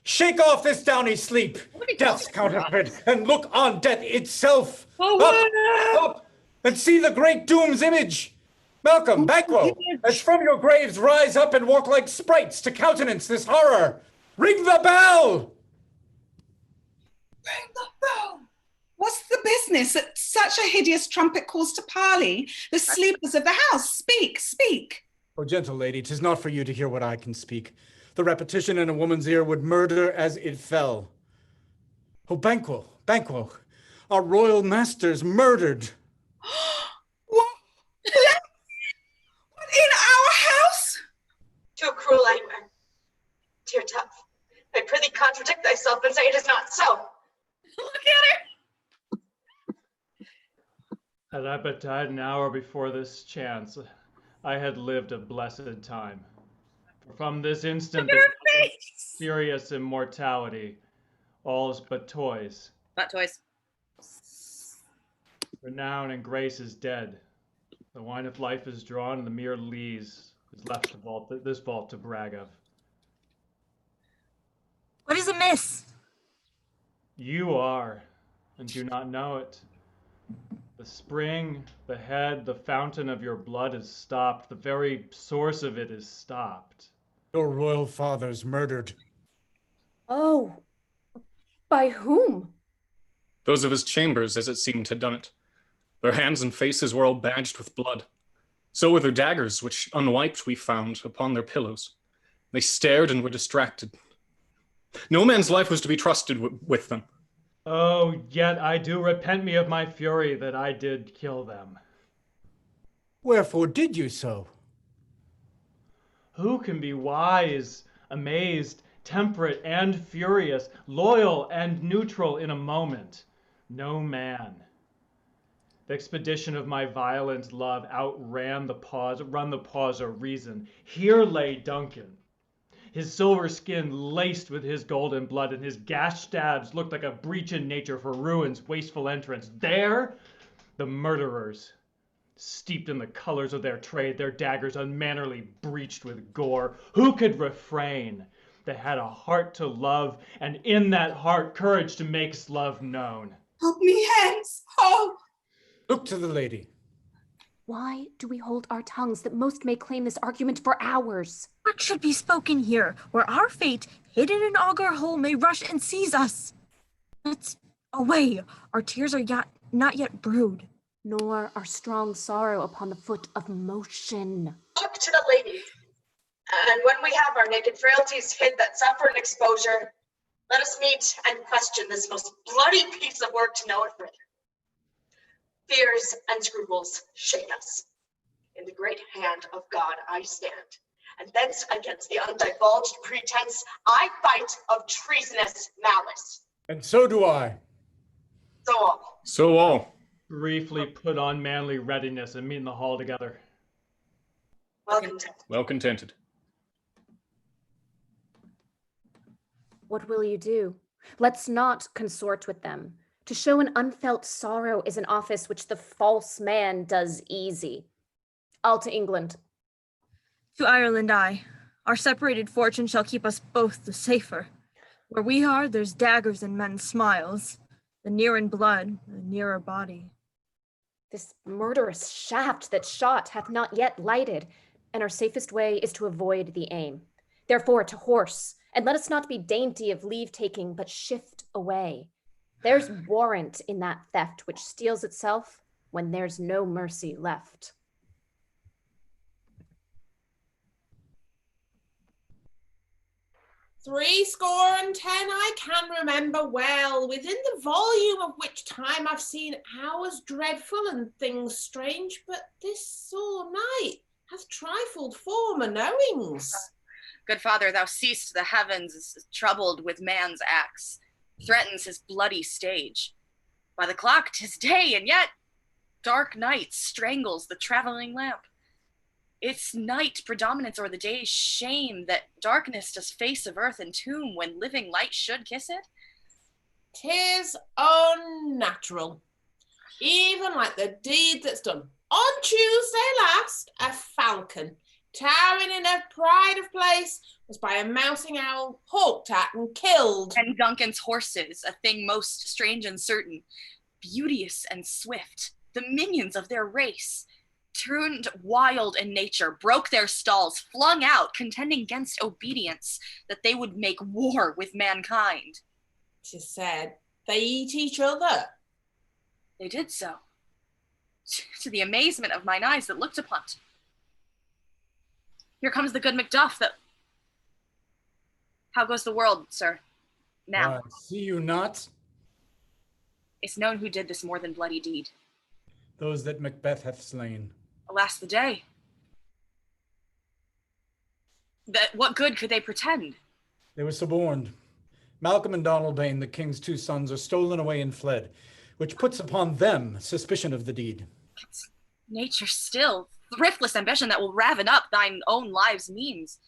Shake off this downy sleep, death's counterfeit, and look on death itself. Up, and see the great doom's image. Malcolm, Banquo, as from your graves rise up and walk like sprites to countenance this horror. Ring the bell! Ring the bell! What's the business that such a hideous trumpet calls to parley the sleepers of the house? Speak, speak. Oh, gentle lady, 'tis not for you to hear what I can speak. The repetition in a woman's ear would murder as it fell. Oh, Banquo, Banquo, our royal master's murdered. What? What, in our house? Too cruel, anywhere. Dear Tuff, I prithee contradict thyself and say it is not so. Look at her! Had I but died an hour before this chance, I had lived a blessed time. For from this instant, furious immortality, all's but toys. Not toys. Renown and grace is dead. The wine of life is drawn, and the mere lees is left to vault this vault to brag of. What is amiss? You are, and do not know it. The spring, the head, the fountain of your blood is stopped. The very source of it is stopped. Your royal father's murdered. Oh, by whom? Those of his chambers, as it seemed, had done it. Their hands and faces were all badged with blood. So were their daggers, which unwiped we found upon their pillows. They stared and were distracted. No man's life was to be trusted with them. Oh, yet I do repent me of my fury that I did kill them. Wherefore did you so? Who can be wise, amazed, temperate and furious, loyal and neutral in a moment? No man. The expedition of my violent love outran run the pause of reason. Here lay Duncan. his silver skin laced with his golden blood, and his gashed stabs looked like a breach in nature for ruin's wasteful entrance. There, the murderers, steeped in the colors of their trade, their daggers unmannerly breached with gore. Who could refrain? They had a heart to love, and in that heart, courage to make love known. Help me hence, oh! Look to the lady. Why do we hold our tongues that most may claim this argument for hours? What should be spoken here, where our fate, hidden in augur hole, may rush and seize us? Let's away. Our tears are not yet brewed. Nor our strong sorrow upon the foot of motion. Look to the ladies. And when we have our naked frailties hid that suffer an exposure, let us meet and question this most bloody piece of work to know it further. Fears and scruples shake us. In the great hand of God I stand, and thence against the undivulged pretense I fight of treasonous malice. And so do I. So all. So all. Briefly put on manly readiness and meet in the hall together. Well content. Well contented. What will you do? Let's not consort with them. To show an unfelt sorrow is an office which the false man does easy. I'll to England. To Ireland I. Our separated fortune shall keep us both the safer. Where we are, there's daggers in men's smiles. The near in blood, the nearer body. This murderous shaft that shot hath not yet lighted, and our safest way is to avoid the aim. Therefore to horse, and let us not be dainty of leave-taking, but shift away. There's warrant in that theft which steals itself when there's no mercy left. Threescore and 10 I can remember well, within the volume of which time I've seen hours dreadful and things strange, but this sore night hath trifled former knowings. Good father, thou seest the heavens is troubled with man's acts, threatens his bloody stage. By the clock 'tis day, and yet dark night strangles the traveling lamp. It's night predominance o'er the day's shame, that darkness does face of earth and tomb when living light should kiss it. 'Tis unnatural, even like the deed that's done. On Tuesday last, a falcon, towering in her pride of place, was by a mousing owl hawked at and killed. And Duncan's horses, a thing most strange and certain, beauteous and swift, the minions of their race, turned wild in nature, broke their stalls, flung out, contending against obedience, that they would make war with mankind. 'Tis said they eat each other. They did so, to the amazement of mine eyes that looked upon it. Here comes the good Macduff. How goes the world, sir? Now. See you not? It's known who did this more than bloody deed. Those that Macbeth hath slain. Alas the day. That what good could they pretend? They were suborned. Malcolm and Donalbain, the king's two sons, are stolen away and fled, which puts upon them suspicion of the deed. It's nature still, thriftless ambition that will raven up thine own live's means.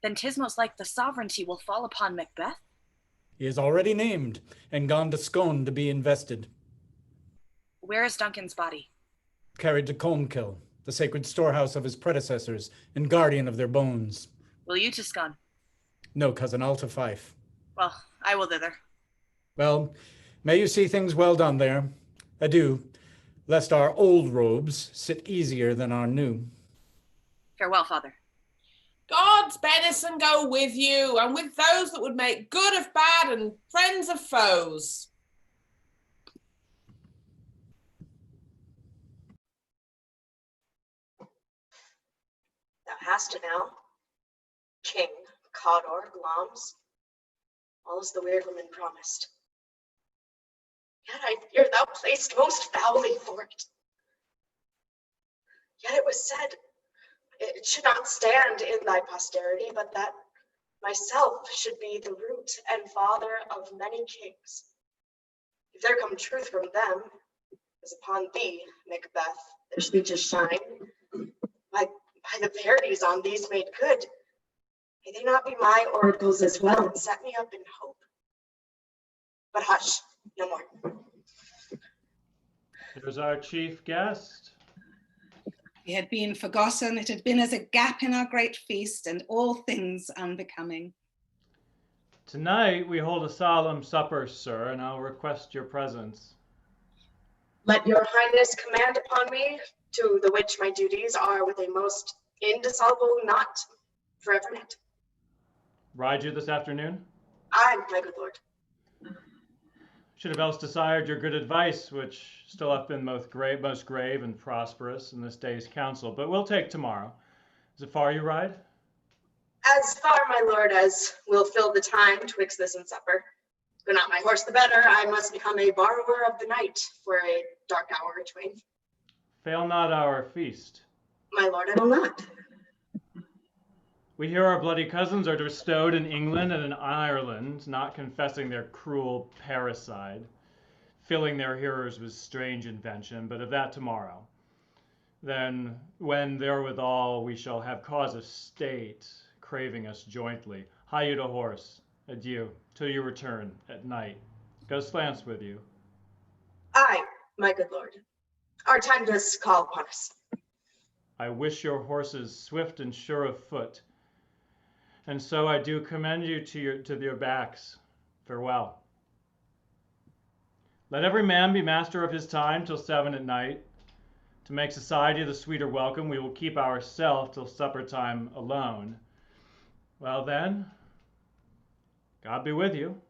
Then 'tis most like the sovereignty will fall upon Macbeth. He is already named and gone to Scone to be invested. Where is Duncan's body? Carried to Colmkill, the sacred storehouse of his predecessors and guardian of their bones. Will you to Scone? No, cousin, I'll to Fife. Well, I will thither. Well, may you see things well done there. Adieu, lest our old robes sit easier than our new. Farewell, father. God's benison go with you, and with those that would make good of bad and friends of foes. Thou hast it now, King, Cawdor, Glamis, all as the weird woman promised. Yet I fear thou play'st most foully for it. Yet it was said, it should not stand in thy posterity, but that myself should be the root and father of many kings. If there come truth from them, as upon thee, Macbeth, their speeches shine, by the parodies on these made good, May they not be my oracles as well and set me up in hope. But hush, no more. Here's our chief guest. We had been forgotten, it had been as a gap in our great feast, and all things unbecoming. Tonight we hold a solemn supper, sir, and I'll request your presence. Let your highness command upon me, to the which my duties are with a most indissoluble knot forever knit. Ride you this afternoon? Aye, my good lord. Should have else desired your good advice, which still hath been most grave and prosperous in this day's council, but we'll take tomorrow. Is it far you ride? As far, my lord, as will fill the time twixt this and supper. But not my horse the better, I must become a borrower of the night for a dark hour or twain. Fail not our feast. My lord, I will not. We hear our bloody cousins are bestowed in England and in Ireland, not confessing their cruel parricide, filling their hearers with strange invention, but of that tomorrow. Then, when therewithal we shall have cause of state, craving us jointly, hie you to horse, adieu, till you return at night. Go slants with you. Aye, my good lord. Our time does call upon us. I wish your horses swift and sure of foot, and so I do commend you to your backs. Farewell. Let every man be master of his time till 7 at night. To make society the sweeter welcome, we will keep ourself till supper time alone. Well then, God be with you.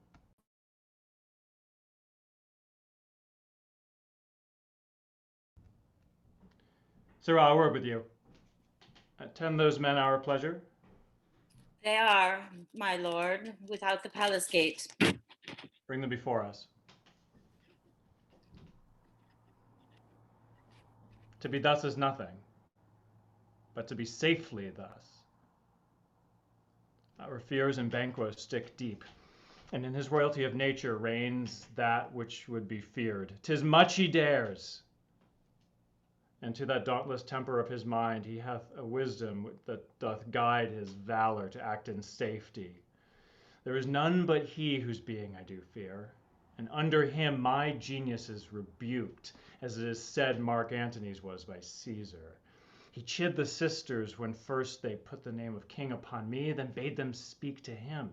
Sir, I'll word with you. Attend those men our pleasure. They are, my lord, without the palace gate. Bring them before us. To be thus is nothing, but to be safely thus. Our fears in Banquo stick deep, and in his royalty of nature reigns that which would be feared. 'Tis much he dares, and to that dauntless temper of his mind he hath a wisdom that doth guide his valor to act in safety. There is none but he whose being I do fear, and under him my genius is rebuked, as it is said Mark Antony's was by Caesar. He chid the sisters when first they put the name of king upon me, then bade them speak to him.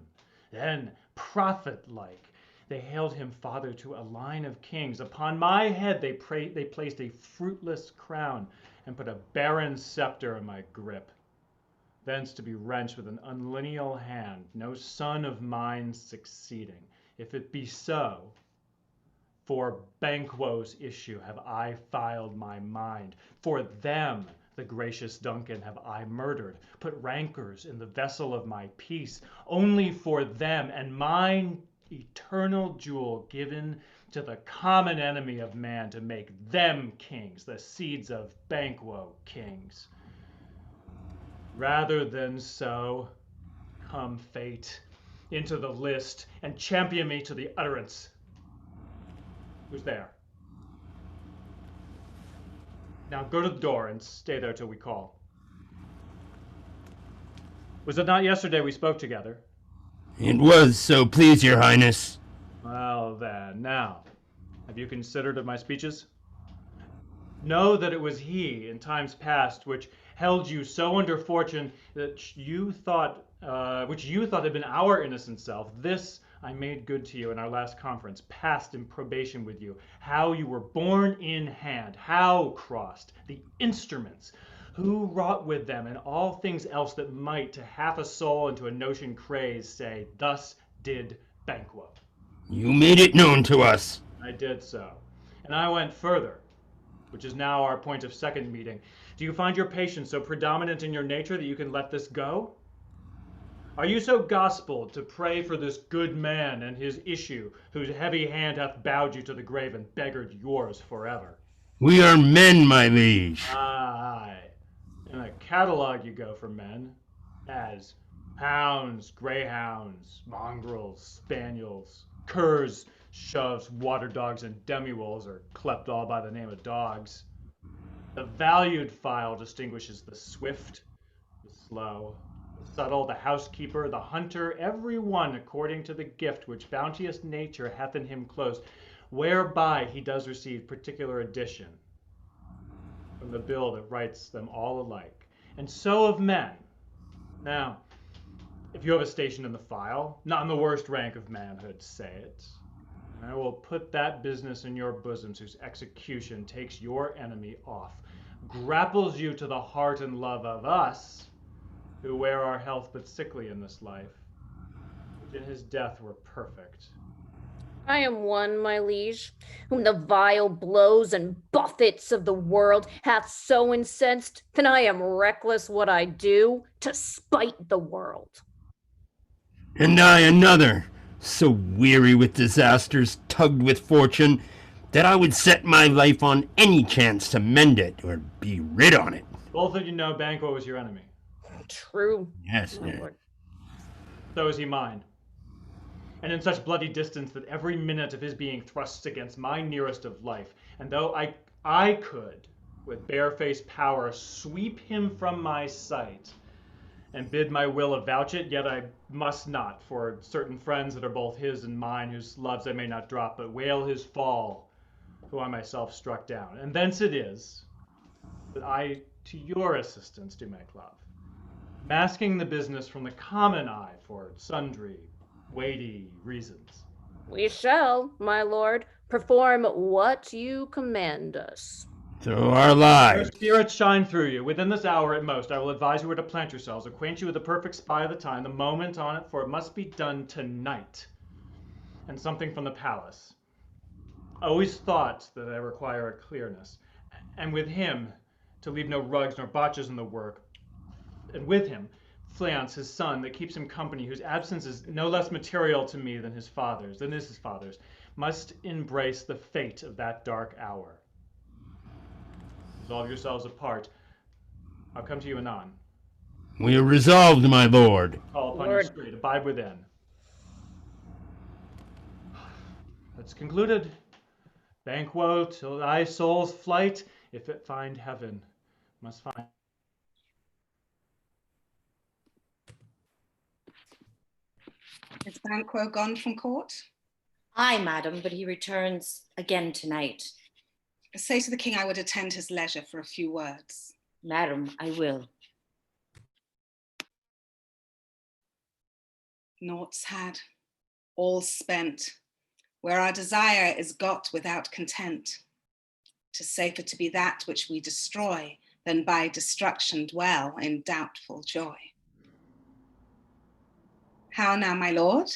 Then, prophet-like, they hailed him father to a line of kings. Upon my head they placed a fruitless crown and put a barren scepter in my grip. Thence to be wrenched with an unlineal hand, no son of mine succeeding. If it be so, for Banquo's issue have I filed my mind. For them, the gracious Duncan, have I murdered, put rancors in the vessel of my peace, only for them, and mine eternal jewel given to the common enemy of man to make them kings, the seeds of Banquo kings. Rather than so, come fate into the list and champion me to the utterance. Who's there? Now go to the door and stay there till we call. Was it not yesterday we spoke together? It was, so please your highness. Well then, now, have you considered of my speeches? Know that it was he, in times past, which held you so under fortune that which you thought had been our innocent self. This I made good to you in our last conference, passed in probation with you, how you were born in hand, how crossed, the instruments, who wrought with them, and all things else that might to half a soul and to a notion craze say, thus did Banquo. You made it known to us. I did so. And I went further, which is now our point of second meeting. Do you find your patience so predominant in your nature that you can let this go? Are you so gospel to pray for this good man and his issue, whose heavy hand hath bowed you to the grave and beggared yours forever? We are men, my liege. Aye. In a catalogue you go for men, as hounds, greyhounds, mongrels, spaniels, curs, shoves, water dogs, and demi-wolves are clept all by the name of dogs. The valued file distinguishes the swift, the slow, the The subtle, the housekeeper, the hunter, every one according to the gift which bounteous nature hath in him closed, whereby he does receive particular addition from the bill that writes them all alike. And so of men. Now, if you have a station in the file, not in the worst rank of manhood, say it. And I will put that business in your bosoms whose execution takes your enemy off, grapples you to the heart and love of us, who wear our health but sickly in this life, which in his death were perfect. I am one, my liege, whom the vile blows and buffets of the world hath so incensed that I am reckless what I do to spite the world. And I another, so weary with disasters, tugged with fortune, that I would set my life on any chance to mend it or be rid on it. Both of you know Banquo was your enemy. True. Yes, my lord. So is he mine. And in such bloody distance that every minute of his being thrusts against my nearest of life, and though I could, with barefaced power, sweep him from my sight, and bid my will avouch it, yet I must not, for certain friends that are both his and mine, whose loves I may not drop, but wail his fall, who I myself struck down. And thence it is that I to your assistance do make love, masking the business from the common eye for sundry weighty reasons. We shall, my lord, perform what you command us. Through our Your lives. spirits shine through you. Within this hour at most, I will advise you where to plant yourselves, acquaint you with the perfect spy of the time, the moment on it, for it must be done tonight. And something from the palace. Always thought that I require a clearness. And with him, to leave no rugs nor botches in the work. And with him, Fleance, his son, that keeps him company, whose absence is no less material to me than his father's, must embrace the fate of that dark hour. Resolve yourselves apart. I'll come to you anon. We are resolved, my lord. Call upon you straight. Abide within. That's concluded. Banquo, till thy soul's flight, if it find heaven, must find. Is Banquo gone from court? Aye, madam, but he returns again tonight. Say to the king I would attend his leisure for a few words. Madam, I will. Naught's had, all spent, where our desire is got without content. 'Tis safer to be that which we destroy than by destruction dwell in doubtful joy. How now, my lord?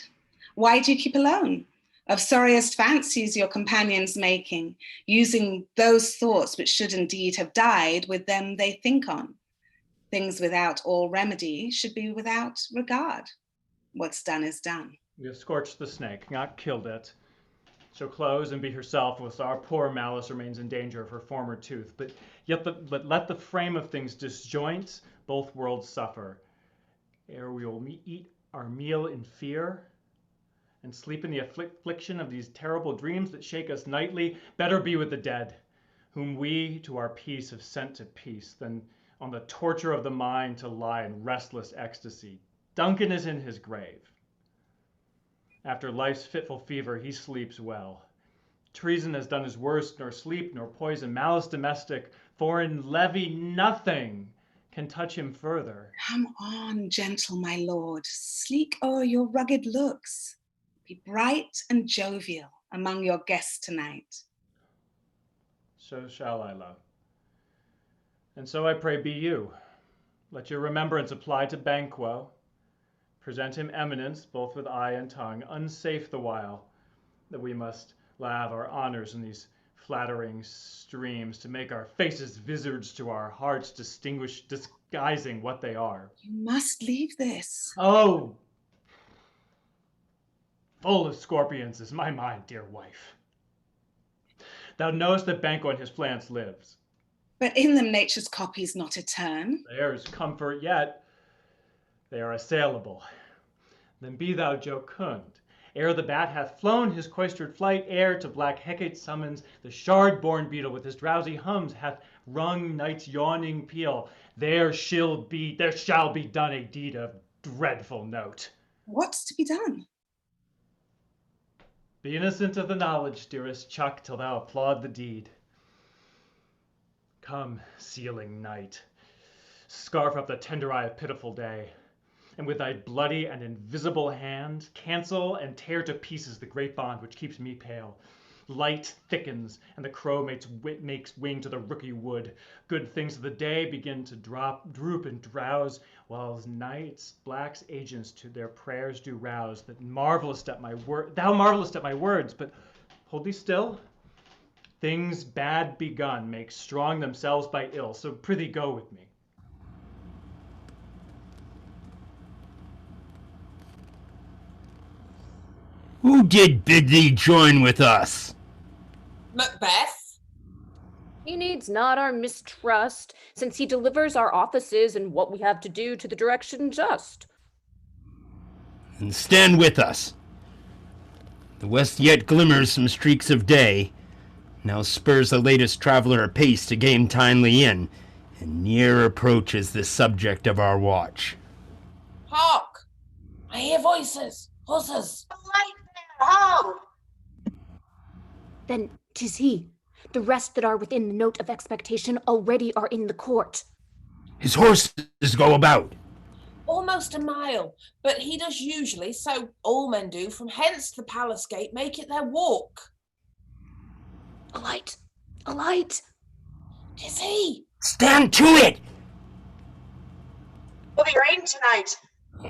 Why do you keep alone? Of sorriest fancies your companions making, using those thoughts which should indeed have died with them they think on. Things without all remedy should be without regard. What's done is done. We have scorched the snake, not killed it. She'll close and be herself, whilst our poor malice remains in danger of her former tooth. But let the frame of things disjoint, both worlds suffer. Ere we will eat our meal in fear, and sleep in the affliction of these terrible dreams that shake us nightly, better be with the dead, whom we to our peace have sent to peace, than on the torture of the mind to lie in restless ecstasy. Duncan is in his grave. After life's fitful fever, he sleeps well. Treason has done his worst, nor sleep, nor poison, malice domestic, foreign levy, nothing can touch him further. Come on, gentle my lord, sleek o'er your rugged looks. Be bright and jovial among your guests tonight. So shall I, love. And so I pray be you. Let your remembrance apply to Banquo. Present him eminence, both with eye and tongue, unsafe the while, that we must lave our honors in these flattering streams, to make our faces visards to our hearts, disguising what they are. You must leave this. Oh! Full of scorpions is my mind, dear wife. Thou knowest that Banquo in his Fleance lives. But in them nature's copy's not etern. There's comfort yet. They are assailable. Then be thou jocund. Ere the bat hath flown his cloistered flight, ere to black Hecate summons the shard-born beetle with his drowsy hums hath rung night's yawning peal, there shall be done a deed of dreadful note. What's to be done? Be innocent of the knowledge, dearest Chuck, till thou applaud the deed. Come, sealing night, scarf up the tender eye of pitiful day, and with thy bloody and invisible hand, cancel and tear to pieces the great bond which keeps me pale. Light thickens, and the crow makes wing to the rooky wood. Good things of the day begin to droop and drowse, while night's black's agents to their prayers do rouse. Thou marvelest at my words, but hold thee still. Things bad begun make strong themselves by ill, so prithee go with me. Who did bid thee join with us? Macbeth? He needs not our mistrust, since he delivers our offices and what we have to do to the direction just. And stand with us. The west yet glimmers some streaks of day, now spurs the latest traveler apace to gain timely in, and near approaches the subject of our watch. Hark! I hear voices, horses. Light there, ho! Then 'tis he. The rest that are within the note of expectation already are in the court. His horses go about. Almost a mile, but he does usually, so all men do, from hence the palace gate make it their walk. A light! A light! 'Tis he! Stand to it! Will be rain tonight.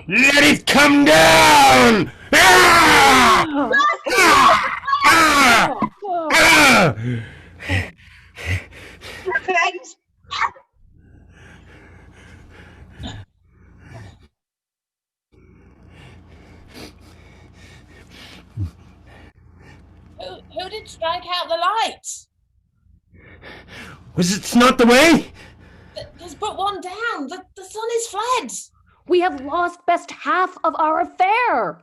Let it come down! Ah! Ah! Ah! Revenge! Who did strike out the lights? Was it not the way? There's but one down. The sun is fled. We have lost best half of our affair.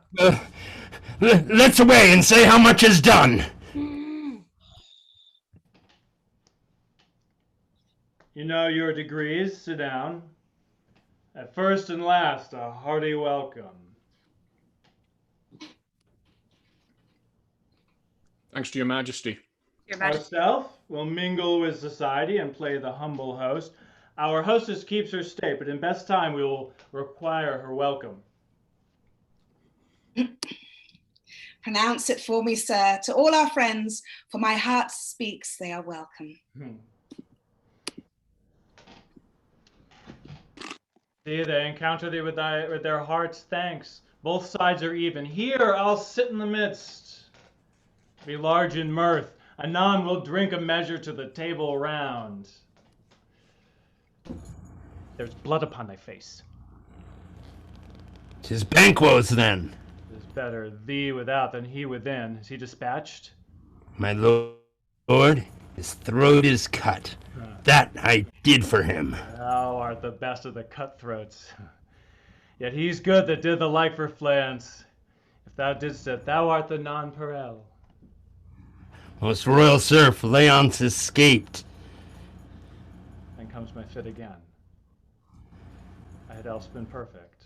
Let's away and say how much is done. You know your degrees. Sit down. At first and last, a hearty welcome. Thanks to your majesty. Your Majesty. Ourself will mingle with society and play the humble host. Our hostess keeps her state, but in best time we will require her welcome. Pronounce it for me, sir, to all our friends, for my heart speaks they are welcome. See, they encounter thee with their heart's thanks. Both sides are even. Here I'll sit in the midst. Be large in mirth. Anon we'll drink a measure to the table round. There's blood upon thy face. 'Tis Banquo's then. 'Tis better thee without than he within. Is he dispatched? My lord, his throat is cut. That I did for him. Thou art the best of the cutthroats. Yet he's good that did the like for Fleance. If thou didst it, thou art the nonpareil. Most royal sir, Fleance escaped. Then comes my fit again. I had else been perfect,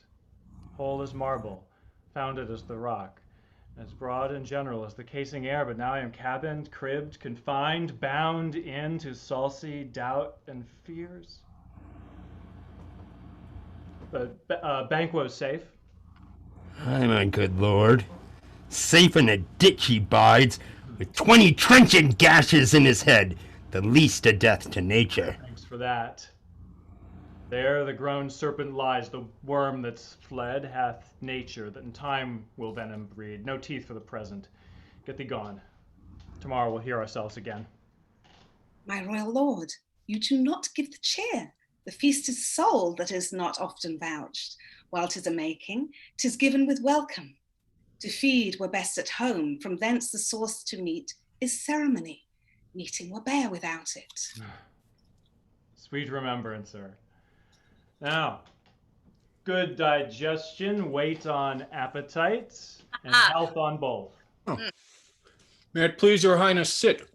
whole as marble, founded as the rock, as broad and general as the casing air, but now I am cabined, cribbed, confined, bound into saucy doubt and fears. But Banquo's safe. Aye, my good lord. Safe in a ditch he bides, with 20 trenchant gashes in his head, the least a death to nature. Thanks for that. There the grown serpent lies, the worm that's fled hath nature, that in time will venom breed. No teeth for the present. Get thee gone. Tomorrow we'll hear ourselves again. My royal lord, you do not give the cheer. The feast is sole that is not often vouched. While 'tis a making, 'tis given with welcome. To feed were best at home, from thence the source to meet is ceremony. Meeting were bare without it. Sweet remembrancer. Now, good digestion, weight on appetite, and health on both. May it please your highness sit.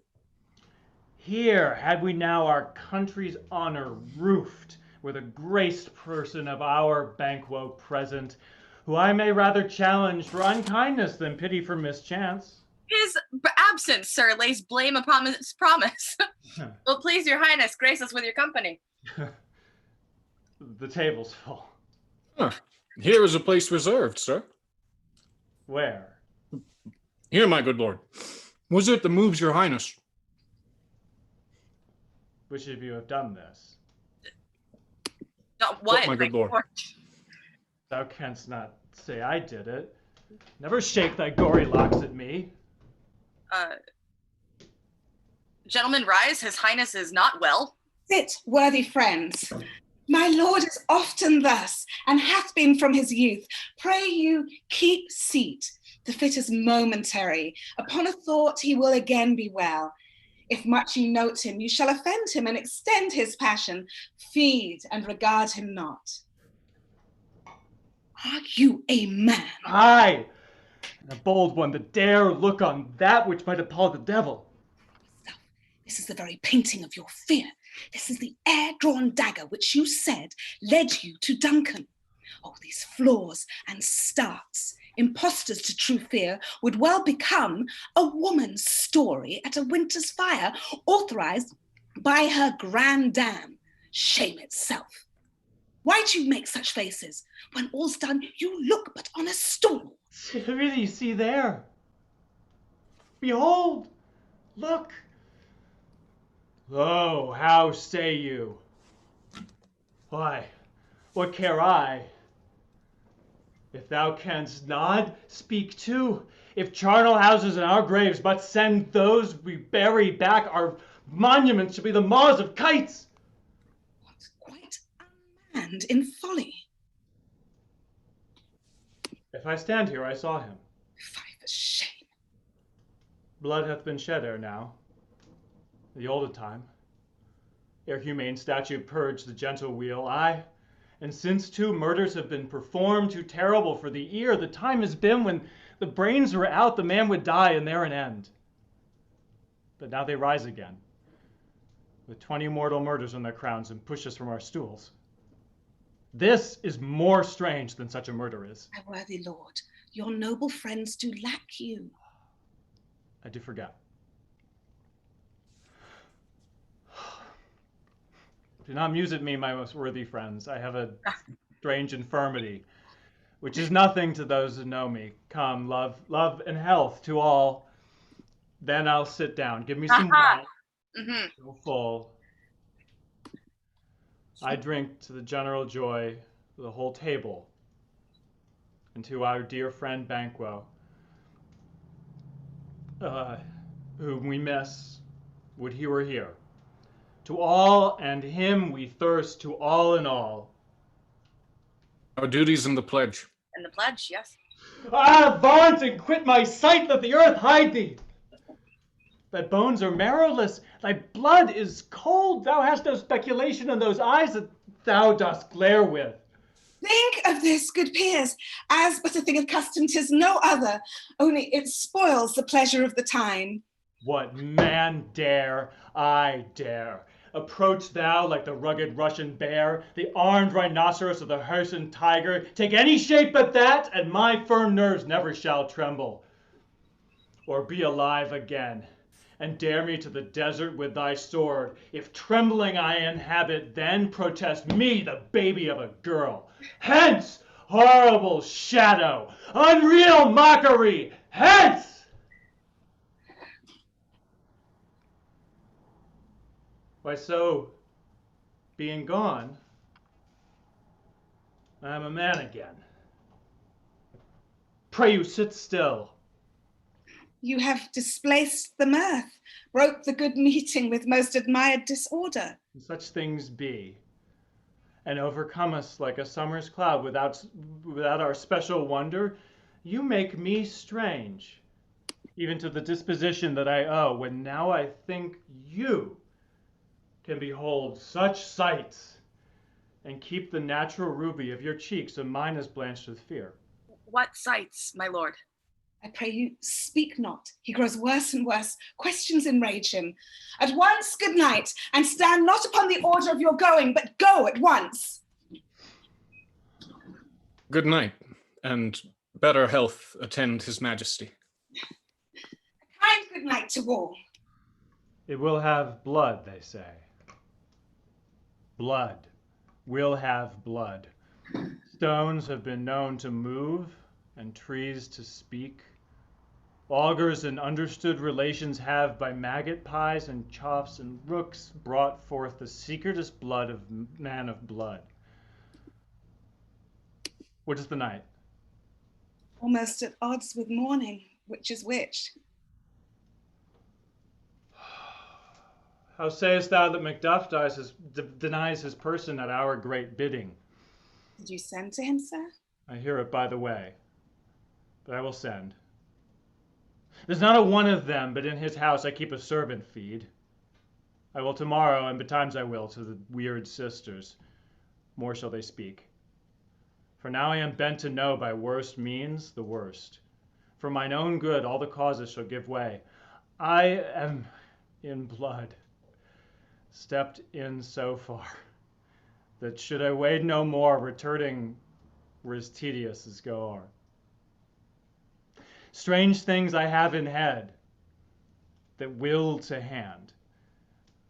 Here had we now our country's honor roofed, with a graced person of our Banquo present, who I may rather challenge for unkindness than pity for mischance. His absence, sir, lays blame upon his promise. Well, please, your highness, grace us with your company. The table's full. Huh. Here is a place reserved, sir. Where? Here, my good lord. Was it that moves your highness? Which of you have done this? What, my good lord? Thou canst not say I did it. Never shake thy gory locks at me. Gentlemen, rise. His highness is not well. Sit, worthy friends. My lord is often thus, and hath been from his youth. Pray you, keep seat. The fit is momentary. Upon a thought he will again be well. If much you note him, you shall offend him and extend his passion. Feed and regard him not. Are you a man? Aye, and a bold one that dare look on that which might appall the devil. This is the very painting of your fear. This is the air-drawn dagger which you said led you to Duncan. Oh, these flaws and starts, impostors to true fear, would well become a woman's story at a winter's fire, authorized by her grand dame. Shame itself. Why do you make such faces? When all's done, you look but on a stool. Really, see there. Behold, look. Lo, how say you? Why, what care I? If thou canst nod, speak too. If charnel houses and our graves but send those we bury back, our monuments shall be the maws of kites. Quite unmanned in folly. If I stand here, I saw him. Fie for shame. Blood hath been shed ere now. The olden time, ere humane statute purged the gentle wheel, aye, and since too murders have been performed, too terrible for the ear, the time has been when the brains were out, the man would die, and there an end. But now they rise again, with 20 mortal murders on their crowns, and push us from our stools. This is more strange than such a murder is. My worthy lord, your noble friends do lack you. I do forget. Do not muse at me, my most worthy friends. I have a strange infirmity, which is nothing to those who know me. Come, love and health to all. Then I'll sit down. Give me some wine. So full. I drink to the general joy of the whole table, and to our dear friend Banquo, whom we miss. Would he were here. To all and him we thirst, to all and all. Our duties in the pledge. In the pledge, yes. Vaunt and quit my sight, let the earth hide thee. Thy bones are marrowless, thy blood is cold. Thou hast no speculation in those eyes that thou dost glare with. Think of this, good peers, as but a thing of custom, 'tis no other, only it spoils the pleasure of the time. What man dare, I dare. Approach thou like the rugged Russian bear, the armed rhinoceros or the Herson tiger. Take any shape but that, and my firm nerves never shall tremble. Or be alive again, and dare me to the desert with thy sword. If trembling I inhabit, then protest me, the baby of a girl. Hence, horrible shadow, unreal mockery, hence! Why so, being gone, I am a man again. Pray you sit still. You have displaced the mirth, broke the good meeting with most admired disorder. Such things be, and overcome us like a summer's cloud without our special wonder. You make me strange, even to the disposition that I owe, when now I think you can behold such sights and keep the natural ruby of your cheeks, and mine is blanched with fear. What sights, my lord? I pray you, speak not. He grows worse and worse. Questions enrage him. At once, good night, and stand not upon the order of your going, but go at once. Good night, and better health attend his majesty. A kind good night to all. It will have blood, they say. Blood will have blood. Stones have been known to move, and trees to speak. Augurs and understood relations have by maggot pies and chops and rooks brought forth the secretest blood of man of blood. What is the night? Almost at odds with morning, which is which. How sayest thou that Macbeth denies his person at our great bidding? Did you send to him, sir? I hear it by the way, but I will send. There's not a one of them, but in his house I keep a servant feed. I will tomorrow, and betimes I will, to the weird sisters. More shall they speak. For now I am bent to know by worst means the worst. For mine own good all the causes shall give way. I am in blood, stepped in so far, that should I wade no more, returning were as tedious as go are. Strange things I have in head, that will to hand,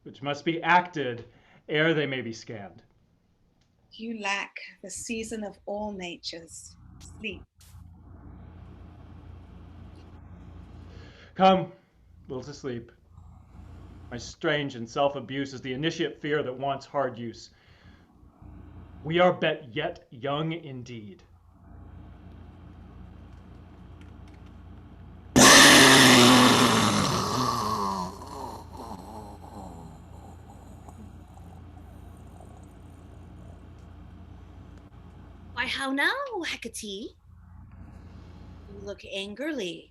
which must be acted ere they may be scanned. You lack the season of all natures, sleep. Come, will to sleep. My strange and self-abuse is the initiate fear that wants hard use. We are but yet young indeed. Why, how now, Hecate? You look angrily.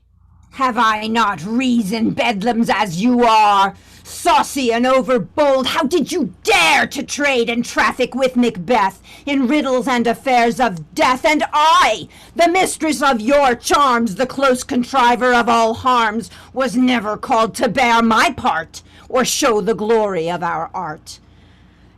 Have I not reason, bedlams as you are? Saucy and overbold, how did you dare to trade and traffic with Macbeth in riddles and affairs of death? And I, the mistress of your charms, the close contriver of all harms, was never called to bear my part or show the glory of our art.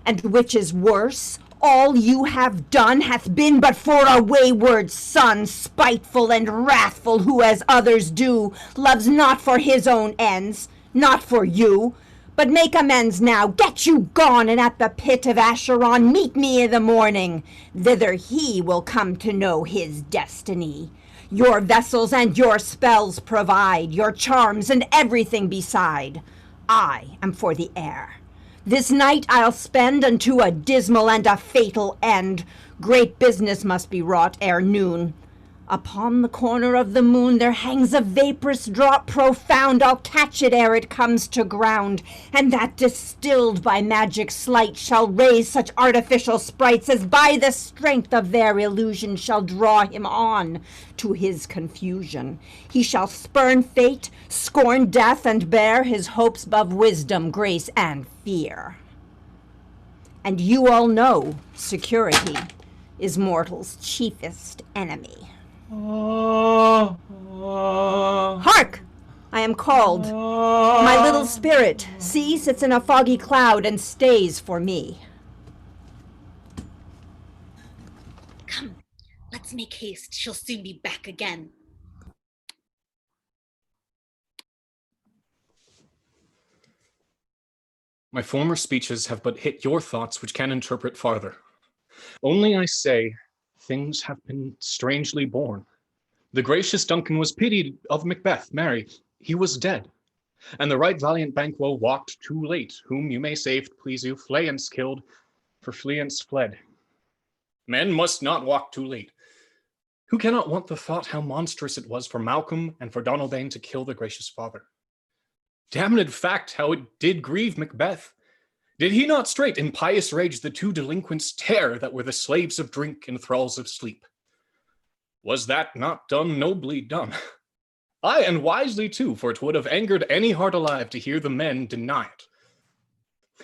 And which is worse, all you have done hath been but for a wayward son, spiteful and wrathful, who, as others do, loves not for his own ends, not for you. But make amends now, get you gone, and at the pit of Acheron meet me in the morning. Thither he will come to know his destiny. Your vessels and your spells provide, your charms and everything beside. I am for the air. This night I'll spend unto a dismal and a fatal end. Great business must be wrought ere noon. Upon the corner of the moon there hangs a vaporous drop profound. I'll catch it ere it comes to ground, and that distilled by magic sleight shall raise such artificial sprites as by the strength of their illusion shall draw him on to his confusion. He shall spurn fate, scorn death, and bear his hopes above wisdom, grace, and fear. And you all know security is mortal's chiefest enemy. Hark! I am called. My little spirit, see, sits in a foggy cloud and stays for me. Come, let's make haste. She'll soon be back again. My former speeches have but hit your thoughts, which can interpret farther. Only I say, things have been strangely born. The gracious Duncan was pitied of Macbeth, marry, he was dead. And the right valiant Banquo walked too late, whom you may save, please you, Fleance killed, for Fleance fled. Men must not walk too late. Who cannot want the thought how monstrous it was for Malcolm and for Donalbain to kill the gracious father? Damned fact, how it did grieve Macbeth. Did he not straight in pious rage the two delinquents tear that were the slaves of drink and thralls of sleep? Was that not done nobly done? Aye, and wisely too, for it would have angered any heart alive to hear the men deny it.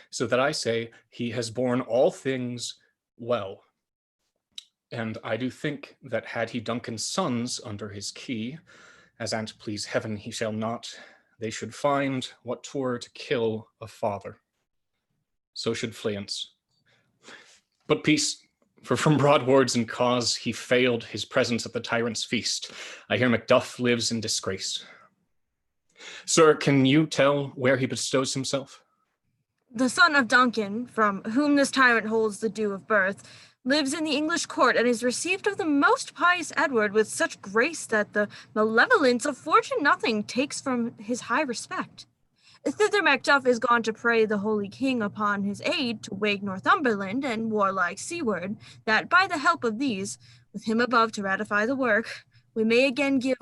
So that I say, he has borne all things well. And I do think that had he Duncan's sons under his key, as an't please heaven he shall not, they should find what 'twere to kill a father. So should Fleance. But peace, for from broad words and cause he failed his presence at the tyrant's feast. I hear Macduff lives in disgrace. Sir, can you tell where he bestows himself? The son of Duncan, from whom this tyrant holds the due of birth, lives in the English court and is received of the most pious Edward with such grace that the malevolence of fortune nothing takes from his high respect. Thither Macduff is gone to pray the holy king upon his aid to wake Northumberland and warlike seaward, that by the help of these, with him above to ratify the work, we may again give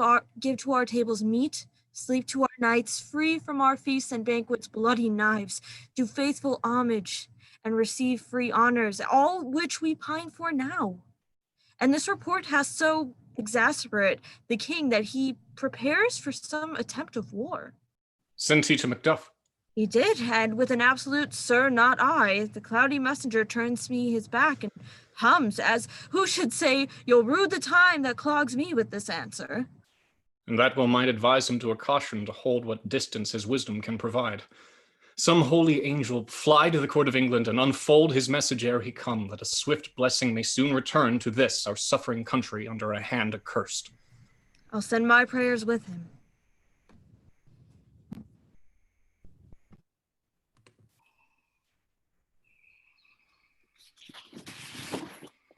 to our tables meat, sleep to our nights, free from our feasts and banquets bloody knives, do faithful homage, and receive free honors, all which we pine for now. And this report has so exasperate the king that he prepares for some attempt of war. Sent he to Macduff? He did, and with an absolute "Sir, not I," the cloudy messenger turns me his back and hums, as who should say, "You'll rue the time that clogs me with this answer." And that well might advise him to a caution to hold what distance his wisdom can provide. Some holy angel fly to the court of England and unfold his message ere he come, that a swift blessing may soon return to this our suffering country under a hand accursed. I'll send my prayers with him.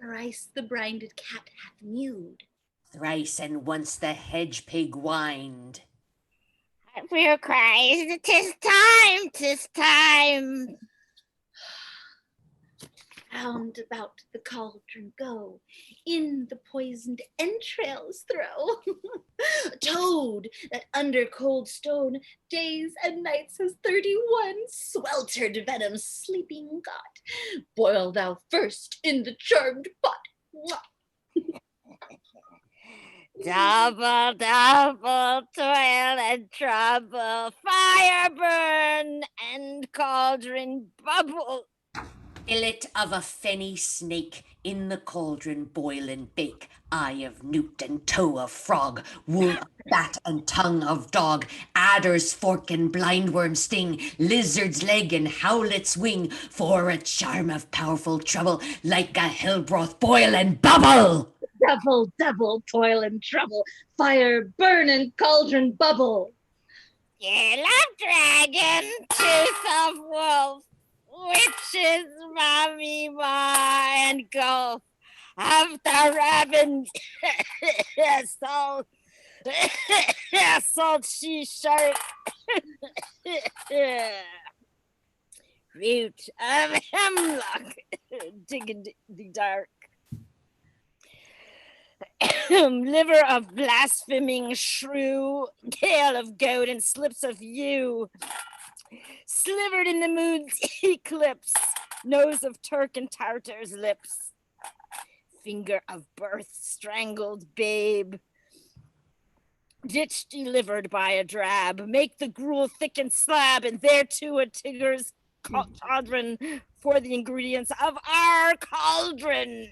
Thrice the brinded cat hath mewed. Thrice and once the hedge pig whined. Fear cries, "'Tis time, 'tis time." Round about the cauldron go, in the poisoned entrails throw. Toad that under cold stone days and nights has 31 sweltered venom sleeping got. Boil thou first in the charmed pot. Double, double toil and trouble, fire burn and cauldron bubble. Fillet of a fenny snake, in the cauldron boil and bake. Eye of newt and toe of frog, wool of bat and tongue of dog, adder's fork and blindworm sting, lizard's leg and howlet's wing, for a charm of powerful trouble, like a hell broth boil and bubble. Double, double toil and trouble, fire burn and cauldron bubble. Tail of dragon, tooth of wolf, witches, mommy, ma, and gulf of the raven, salt, salt she shark, root of hemlock, diggity dark. Liver of blaspheming shrew, tail of goat and slips of yew, slivered in the moon's eclipse, nose of Turk and Tartar's lips, finger of birth, strangled babe, ditch delivered by a drab, make the gruel thick and slab, and thereto a tigger's cauldron for the ingredients of our cauldron.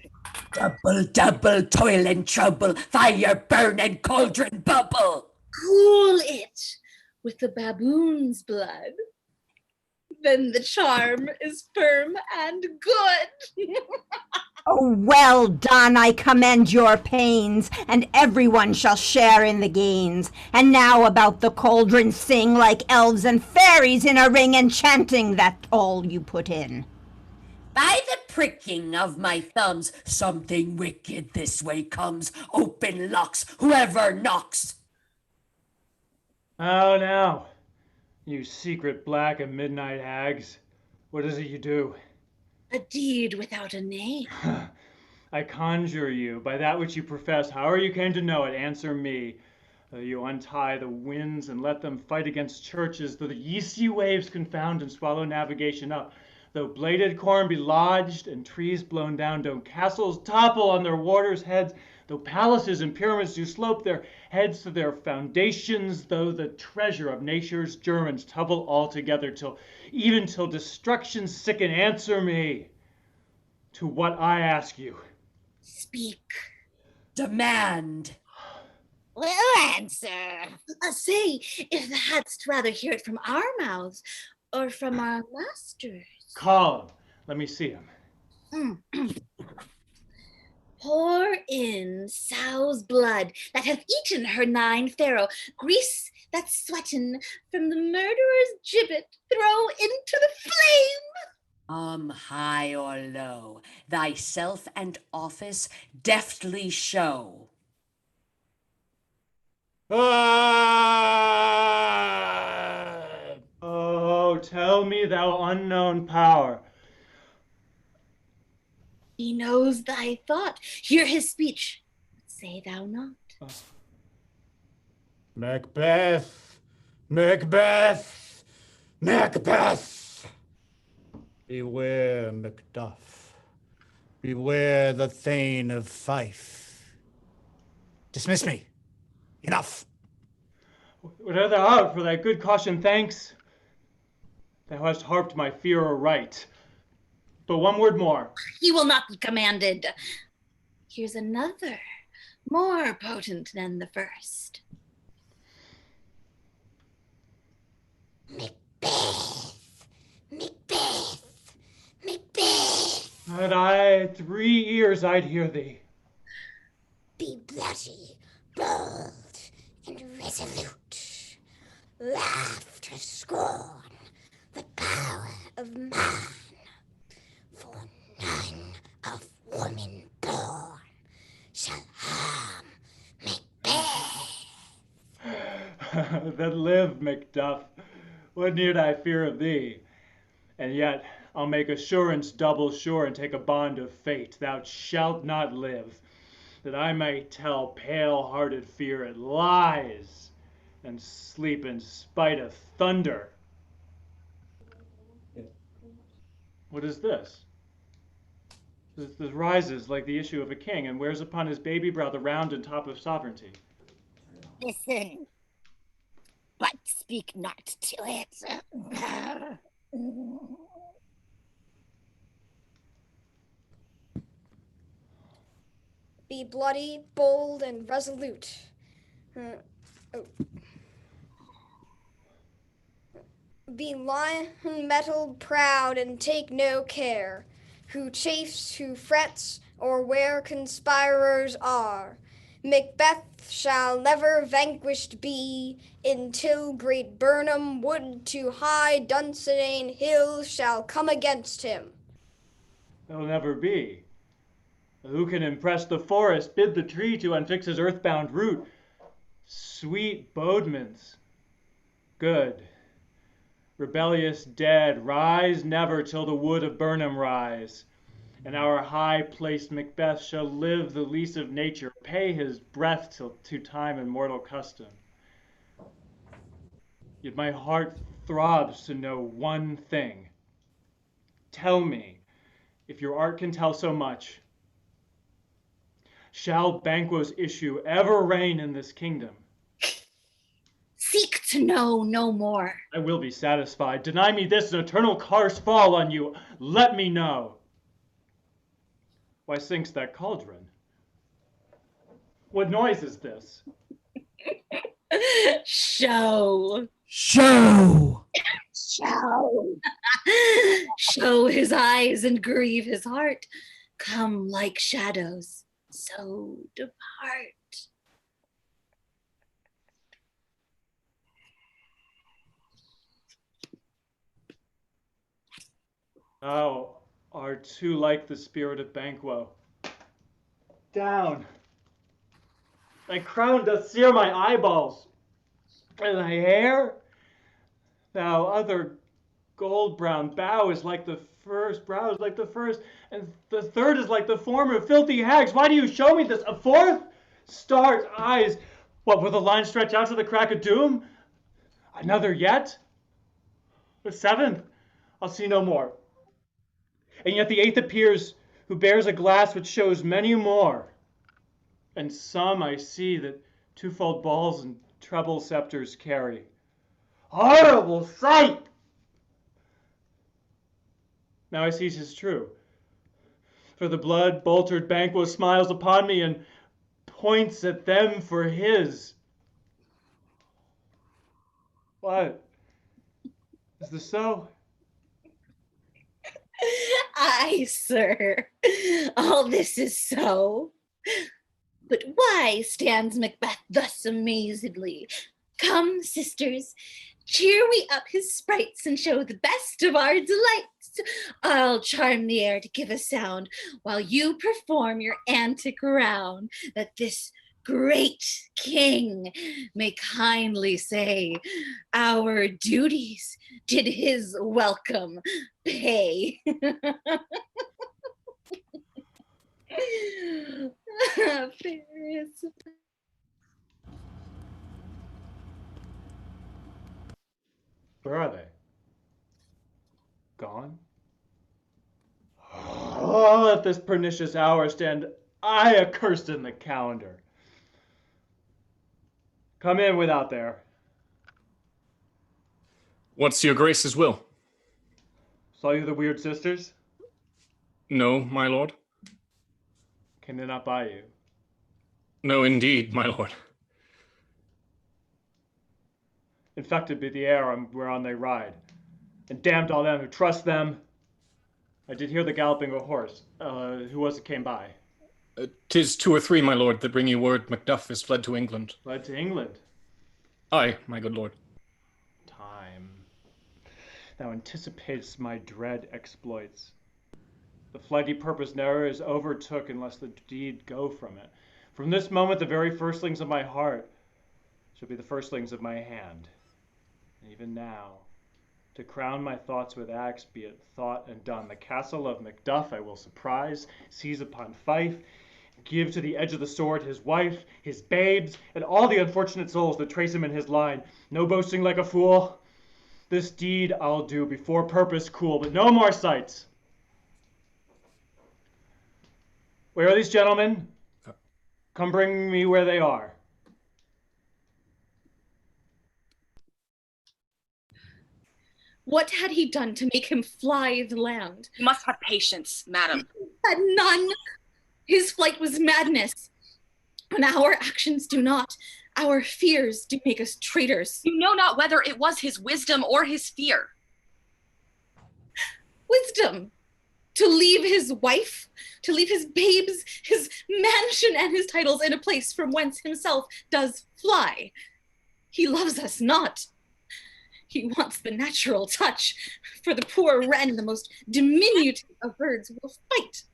Double, double toil and trouble, fire burn and cauldron bubble. Cool it with the baboon's blood. Then the charm is firm and good. Oh, well done, I commend your pains, and everyone shall share in the gains. And now about the cauldron sing, like elves and fairies in a ring, enchanting that all you put in. By the pricking of my thumbs, something wicked this way comes. Open locks, whoever knocks. Oh, now, you secret black and midnight hags, what is it you do? A deed without a name. I conjure you, by that which you profess, however you came to know it, answer me. Though you untie the winds and let them fight against churches, though the yeasty waves confound and swallow navigation up, though bladed corn be lodged and trees blown down, though castles topple on their warders' heads, though palaces and pyramids do slope their heads to their foundations, though the treasure of nature's Germans tumble all together till destruction sicken, answer me to what I ask you. Speak. Demand. Well, answer. Say, if thou hadst rather hear it from our mouths or from our masters. Call him. Let me see him. Pour in sow's blood that hath eaten her 9 pharaoh, grease that's sweaten from the murderer's gibbet, throw into the flame. High or low, thyself and office deftly show. Oh, tell me, thou unknown power. He knows thy thought. Hear his speech, but say thou not. Macbeth! Macbeth! Macbeth! Beware, Macduff. Beware the Thane of Fife. Dismiss me. Enough. Whatever thou art, for thy good caution thanks. Thou hast harped my fear aright. But one word more. He will not be commanded. Here's another, more potent than the first. Macbeth! Macbeth! Macbeth! Had I 3 ears, I'd hear thee. Be bloody, bold, and resolute. Laugh to scorn the power of man. For none of woman born shall harm Macbeth. Then live, Macduff. What need I fear of thee? And yet I'll make assurance double sure, and take a bond of fate. Thou shalt not live, that I may tell pale-hearted fear it lies, and sleep in spite of thunder. What is this? This rises like the issue of a king, and wears upon his baby brow the round and top of sovereignty. Listen, but speak not to it. Be bloody, bold, and resolute. Be lion-mettled, proud, and take no care who chafes, who frets, or where conspirers are. Macbeth shall never vanquished be, until great Burnham wood to high Dunsinane hill shall come against him. There'll never be. Who can impress the forest, bid the tree to unfix his earthbound root? Sweet bodements, good. Rebellious dead, rise never till the wood of Burnham rise. And our high-placed Macbeth shall live the lease of nature, pay his breath till to time and mortal custom. Yet my heart throbs to know one thing. Tell me, if your art can tell so much, shall Banquo's issue ever reign in this kingdom? Seek to know no more. I will be satisfied. Deny me this, and eternal curse fall on you. Let me know. Why sinks that cauldron? What noise is this? Show. Show! Show. Show his eyes and grieve his heart. Come like shadows, so depart. Thou art too like the spirit of Banquo. Down. Thy crown doth sear my eyeballs. And thy hair, thou other gold-brown bow is like the first, brow is like the first, and the third is like the former, filthy hags. Why do you show me this? A fourth? Start, eyes. What, will the line stretch out to the crack of doom? Another yet? The seventh? I'll see no more. And yet the eighth appears, who bears a glass which shows many more. And some I see that twofold balls and treble scepters carry. Horrible sight! Now I see 'tis true. For the blood-boltered Banquo smiles upon me, and points at them for his. What? Is this so? Aye, sir. All this is so. But why stands Macbeth thus amazedly? Come, sisters, cheer we up his sprites and show the best of our delights. I'll charm the air to give a sound while you perform your antic round, that this great king may kindly say our duties did his welcome pay. Paris. Where are they? Gone? Oh, let this pernicious hour stand accursed in the calendar. Come in without there. What's your grace's will? Saw you the weird sisters? No, my lord. Came they not by you? No, indeed, my lord. Infected be the air whereon they ride, and damned all them who trust them. I did hear the galloping of a horse. Who was it came by? 'Tis 2 or 3, my lord, that bring you word Macduff is fled to England. Fled to England? Aye, my good lord. Time. Thou anticipatest my dread exploits. The flight he purposed ne'er is overtook unless the deed go from it. From this moment the very firstlings of my heart shall be the firstlings of my hand. And even now, to crown my thoughts with acts, be it thought and done, the castle of Macduff I will surprise, seize upon Fife, give to the edge of the sword his wife, his babes, and all the unfortunate souls that trace him in his line. No boasting like a fool. This deed I'll do before purpose cool, but no more sights. Where are these gentlemen? Come bring me where they are. What had he done to make him fly the land? You must have patience, madam. Had none. His flight was madness. When our actions do not, our fears do make us traitors. You know not whether it was his wisdom or his fear. Wisdom. To leave his wife, to leave his babes, his mansion, and his titles in a place from whence himself does fly. He loves us not. He wants the natural touch. For the poor wren, the most diminutive of birds, will fight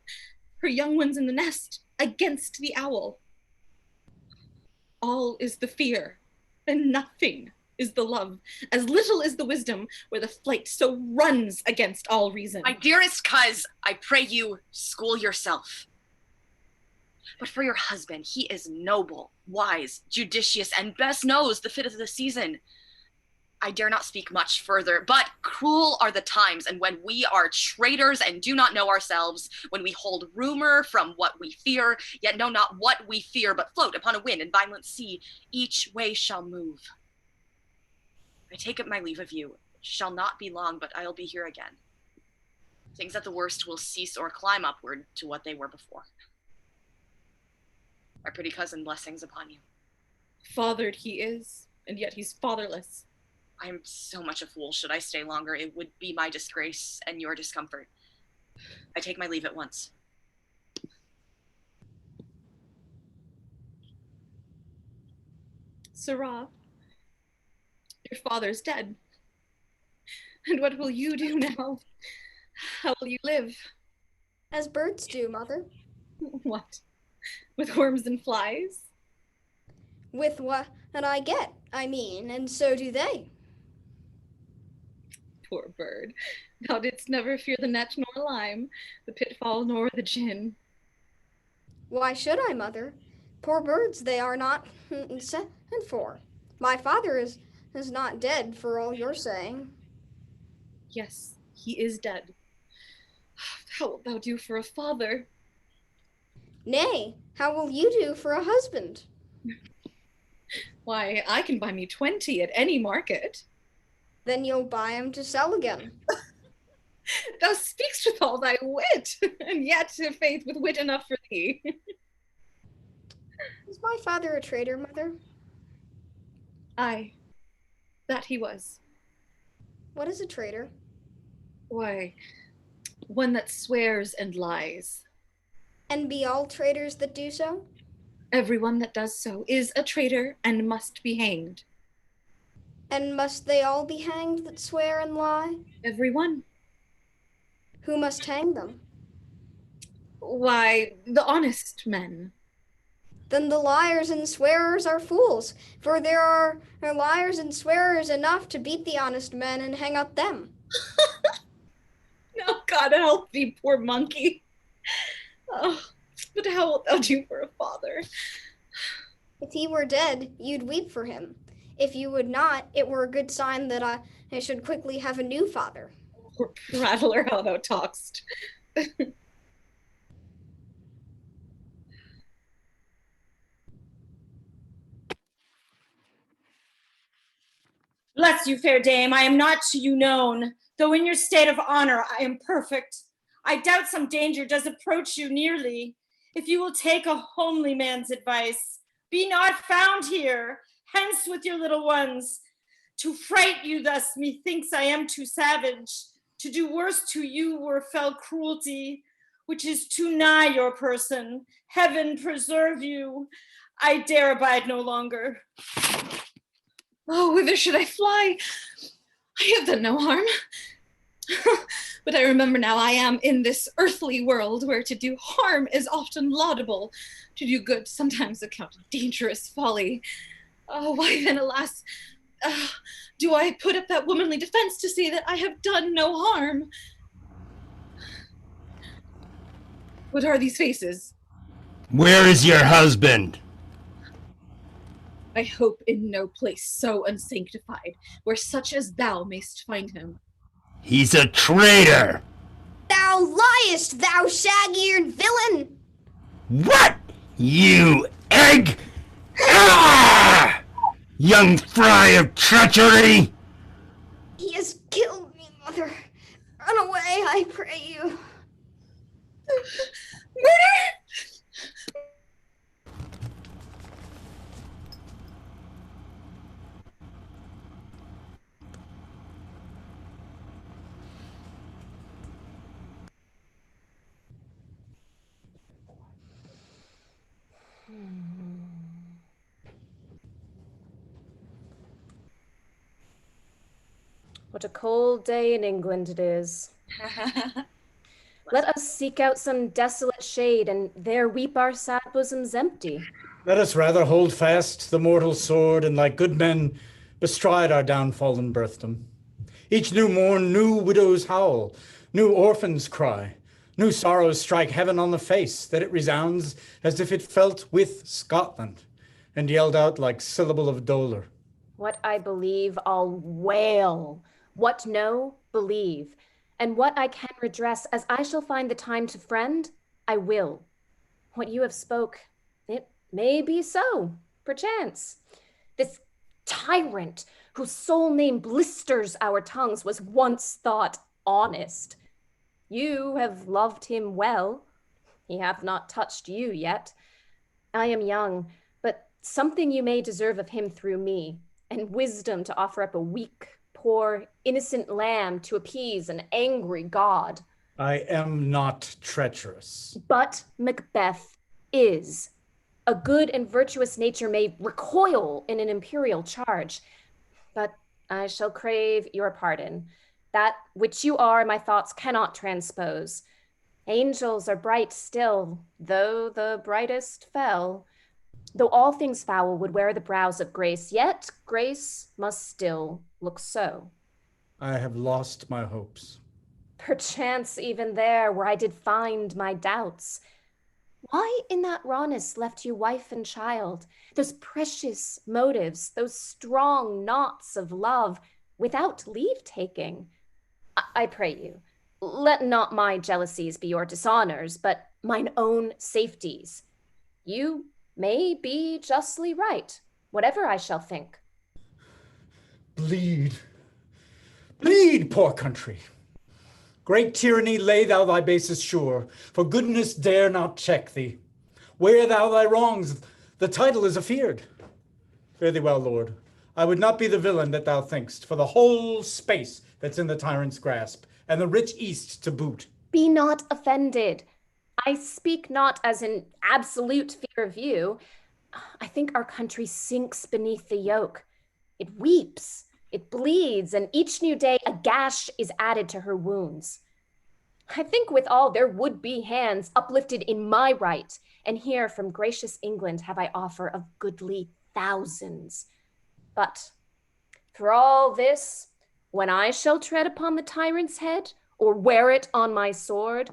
her young ones in the nest against the owl. All is the fear, and nothing is the love. As little is the wisdom, where the flight so runs against all reason. My dearest coz, I pray you, school yourself. But for your husband, he is noble, wise, judicious, and best knows the fit of the season. I dare not speak much further, but cruel are the times, and when we are traitors and do not know ourselves, when we hold rumor from what we fear, yet know not what we fear, but float upon a wind and violent sea, each way shall move. I take up my leave of you. It shall not be long, but I'll be here again. Things at the worst will cease or climb upward to what they were before. My pretty cousin, blessings upon you. Fathered he is, and yet he's fatherless. I am so much a fool. Should I stay longer, it would be my disgrace and your discomfort. I take my leave at once. Sirrah, your father's dead. And what will you do now? How will you live? As birds do, mother. What? With worms and flies? With what I get, I mean, and so do they. Poor bird. Thou didst never fear the net nor lime, the pitfall nor the gin. Why should I, mother? Poor birds they are not sent for. My father is not dead, for all you're saying. Yes, he is dead. How wilt thou do for a father? Nay, how will you do for a husband? Why, I can buy me 20 at any market. Then you'll buy 'em to sell again. Thou speakst with all thy wit, and yet, faith, with wit enough for thee. Is my father a traitor, mother? Aye, that he was. What is a traitor? Why, one that swears and lies. And be all traitors that do so? Everyone that does so is a traitor and must be hanged. And must they all be hanged that swear and lie? Everyone. Who must hang them? Why, the honest men. Then the liars and swearers are fools, for there are liars and swearers enough to beat the honest men and hang up them. Oh, God help thee, poor monkey. Oh, but how wilt thou do for a father? If he were dead, you'd weep for him. If you would not, it were a good sign that I should quickly have a new father. Poor prattler, how thou talk'st. Bless you, fair dame, I am not to you known, though in your state of honor I am perfect. I doubt some danger does approach you nearly. If you will take a homely man's advice, be not found here, hence with your little ones. To fright you thus, methinks I am too savage. To do worse to you were fell cruelty, which is too nigh your person. Heaven preserve you. I dare abide no longer. Oh, whither should I fly? I have done no harm. But I remember now I am in this earthly world where to do harm is often laudable, to do good sometimes accounted dangerous folly. Oh, why then, alas, do I put up that womanly defense to say that I have done no harm? What are these faces? Where is your husband? I hope in no place so unsanctified, where such as thou mayst find him. He's a traitor! Thou liest, thou shag-eared villain! What? You egg? Ah! Young fry of treachery! He has killed me, mother. Run away, I pray you. Murder! What a cold day in England it is. Let us seek out some desolate shade, and there weep our sad bosoms empty. Let us rather hold fast the mortal sword, and like good men bestride our downfallen birthdom. Each new morn, new widows howl, new orphans cry, new sorrows strike heaven on the face, that it resounds as if it felt with Scotland, and yelled out like syllable of dolor. What I believe, I'll wail. What know, believe. And what I can redress, as I shall find the time to friend, I will. What you have spoke, it may be so, perchance. This tyrant, whose sole name blisters our tongues, was once thought honest. You have loved him well. He hath not touched you yet. I am young, but something you may deserve of him through me, and wisdom to offer up a weak, poor, innocent lamb to appease an angry God. I am not treacherous. But Macbeth is. A good and virtuous nature may recoil in an imperial charge, but I shall crave your pardon. That which you are, my thoughts cannot transpose. Angels are bright still, though the brightest fell. Though all things foul would wear the brows of grace, yet grace must still look so. I have lost my hopes. Perchance even there where I did find my doubts. Why in that rawness left you wife and child, those precious motives, those strong knots of love, without leave-taking? I pray you, let not my jealousies be your dishonors, but mine own safeties. You may be justly right, whatever I shall think. Bleed, bleed, poor country. Great tyranny, lay thou thy bases sure, for goodness dare not check thee. Wear thou thy wrongs, The title is afeard. Fare thee well, Lord. I would not be the villain that thou think'st, for the whole space that's in the tyrant's grasp, and the rich East to boot. Be not offended. I speak not as an absolute fear of you. I think our country sinks beneath the yoke. It weeps, it bleeds, and each new day a gash is added to her wounds. I think withal there would be hands uplifted in my right, and here from gracious England have I offer of goodly thousands. But for all this, when I shall tread upon the tyrant's head, or wear it on my sword,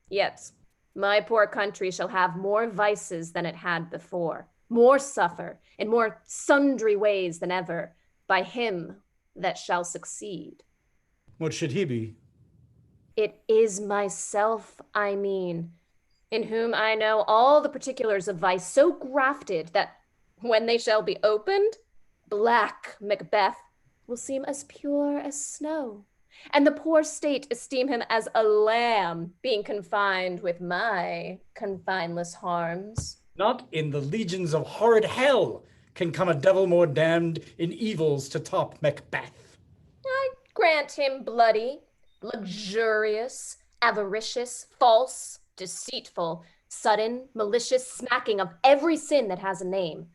yet my poor country shall have more vices than it had before, more suffer, in more sundry ways than ever, by him that shall succeed. What should he be? It is myself, I mean, in whom I know all the particulars of vice so grafted that when they shall be opened, black Macbeth will seem as pure as snow, and the poor state esteem him as a lamb being confined with my confineless harms. Not in the legions of horrid hell can come a devil more damned in evils to top Macbeth. I grant him bloody, luxurious, avaricious, false, deceitful, sudden, malicious, smacking of every sin that has a name.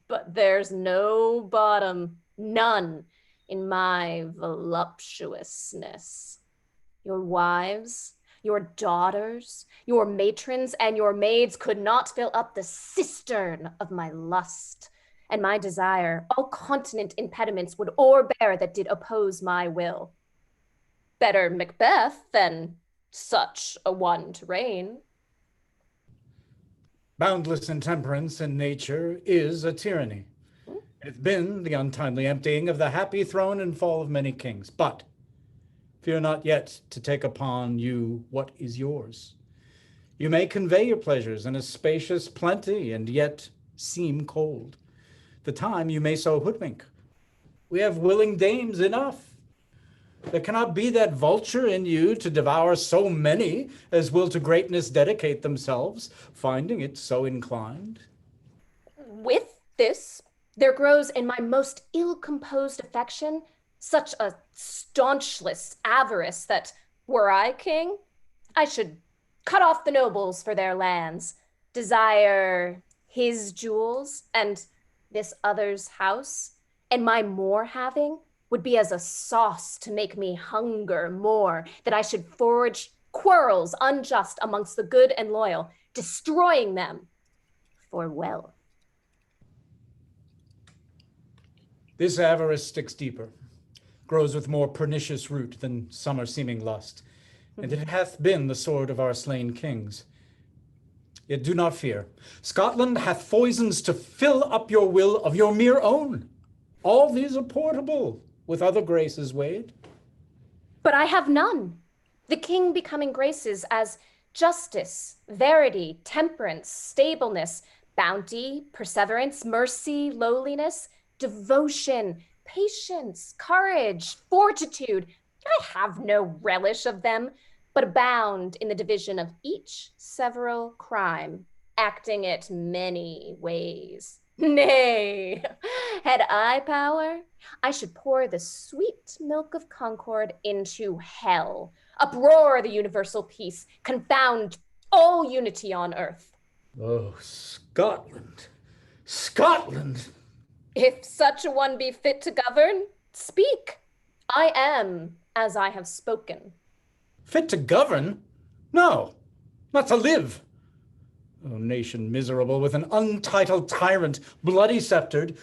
But there's no bottom, none, in my voluptuousness. Your wives, your daughters, your matrons, and your maids could not fill up the cistern of my lust, and my desire. All continent impediments would o'erbear that did oppose my will. Better Macbeth than such a one to reign. Boundless intemperance in nature is a tyranny. It hath been the untimely emptying of the happy throne and fall of many kings. But fear not yet to take upon you what is yours. You may convey your pleasures in a spacious plenty, and yet seem cold. The time you may so hoodwink. We have willing dames enough. There cannot be that vulture in you to devour so many as will to greatness dedicate themselves, finding it so inclined. With this, there grows in my most ill-composed affection such a staunchless avarice that, were I king, I should cut off the nobles for their lands, desire his jewels and this other's house, and my more having would be as a sauce to make me hunger more, that I should forge quarrels unjust amongst the good and loyal, destroying them for wealth. This avarice sticks deeper, grows with more pernicious root than summer seeming lust, and it hath been the sword of our slain kings. Yet do not fear. Scotland hath foisons to fill up your will of your mere own. All these are portable, with other graces weighed. But I have none. The king becoming graces as justice, verity, temperance, stableness, bounty, perseverance, mercy, lowliness, devotion, patience, courage, fortitude. I have no relish of them, but abound in the division of each several crime, acting it many ways. Nay, had I power, I should pour the sweet milk of concord into hell, uproar the universal peace, confound all unity on earth. Oh, Scotland, Scotland! If such a one be fit to govern, speak. I am as I have spoken. Fit to govern? No, not to live. O nation miserable, with an untitled tyrant, bloody sceptred,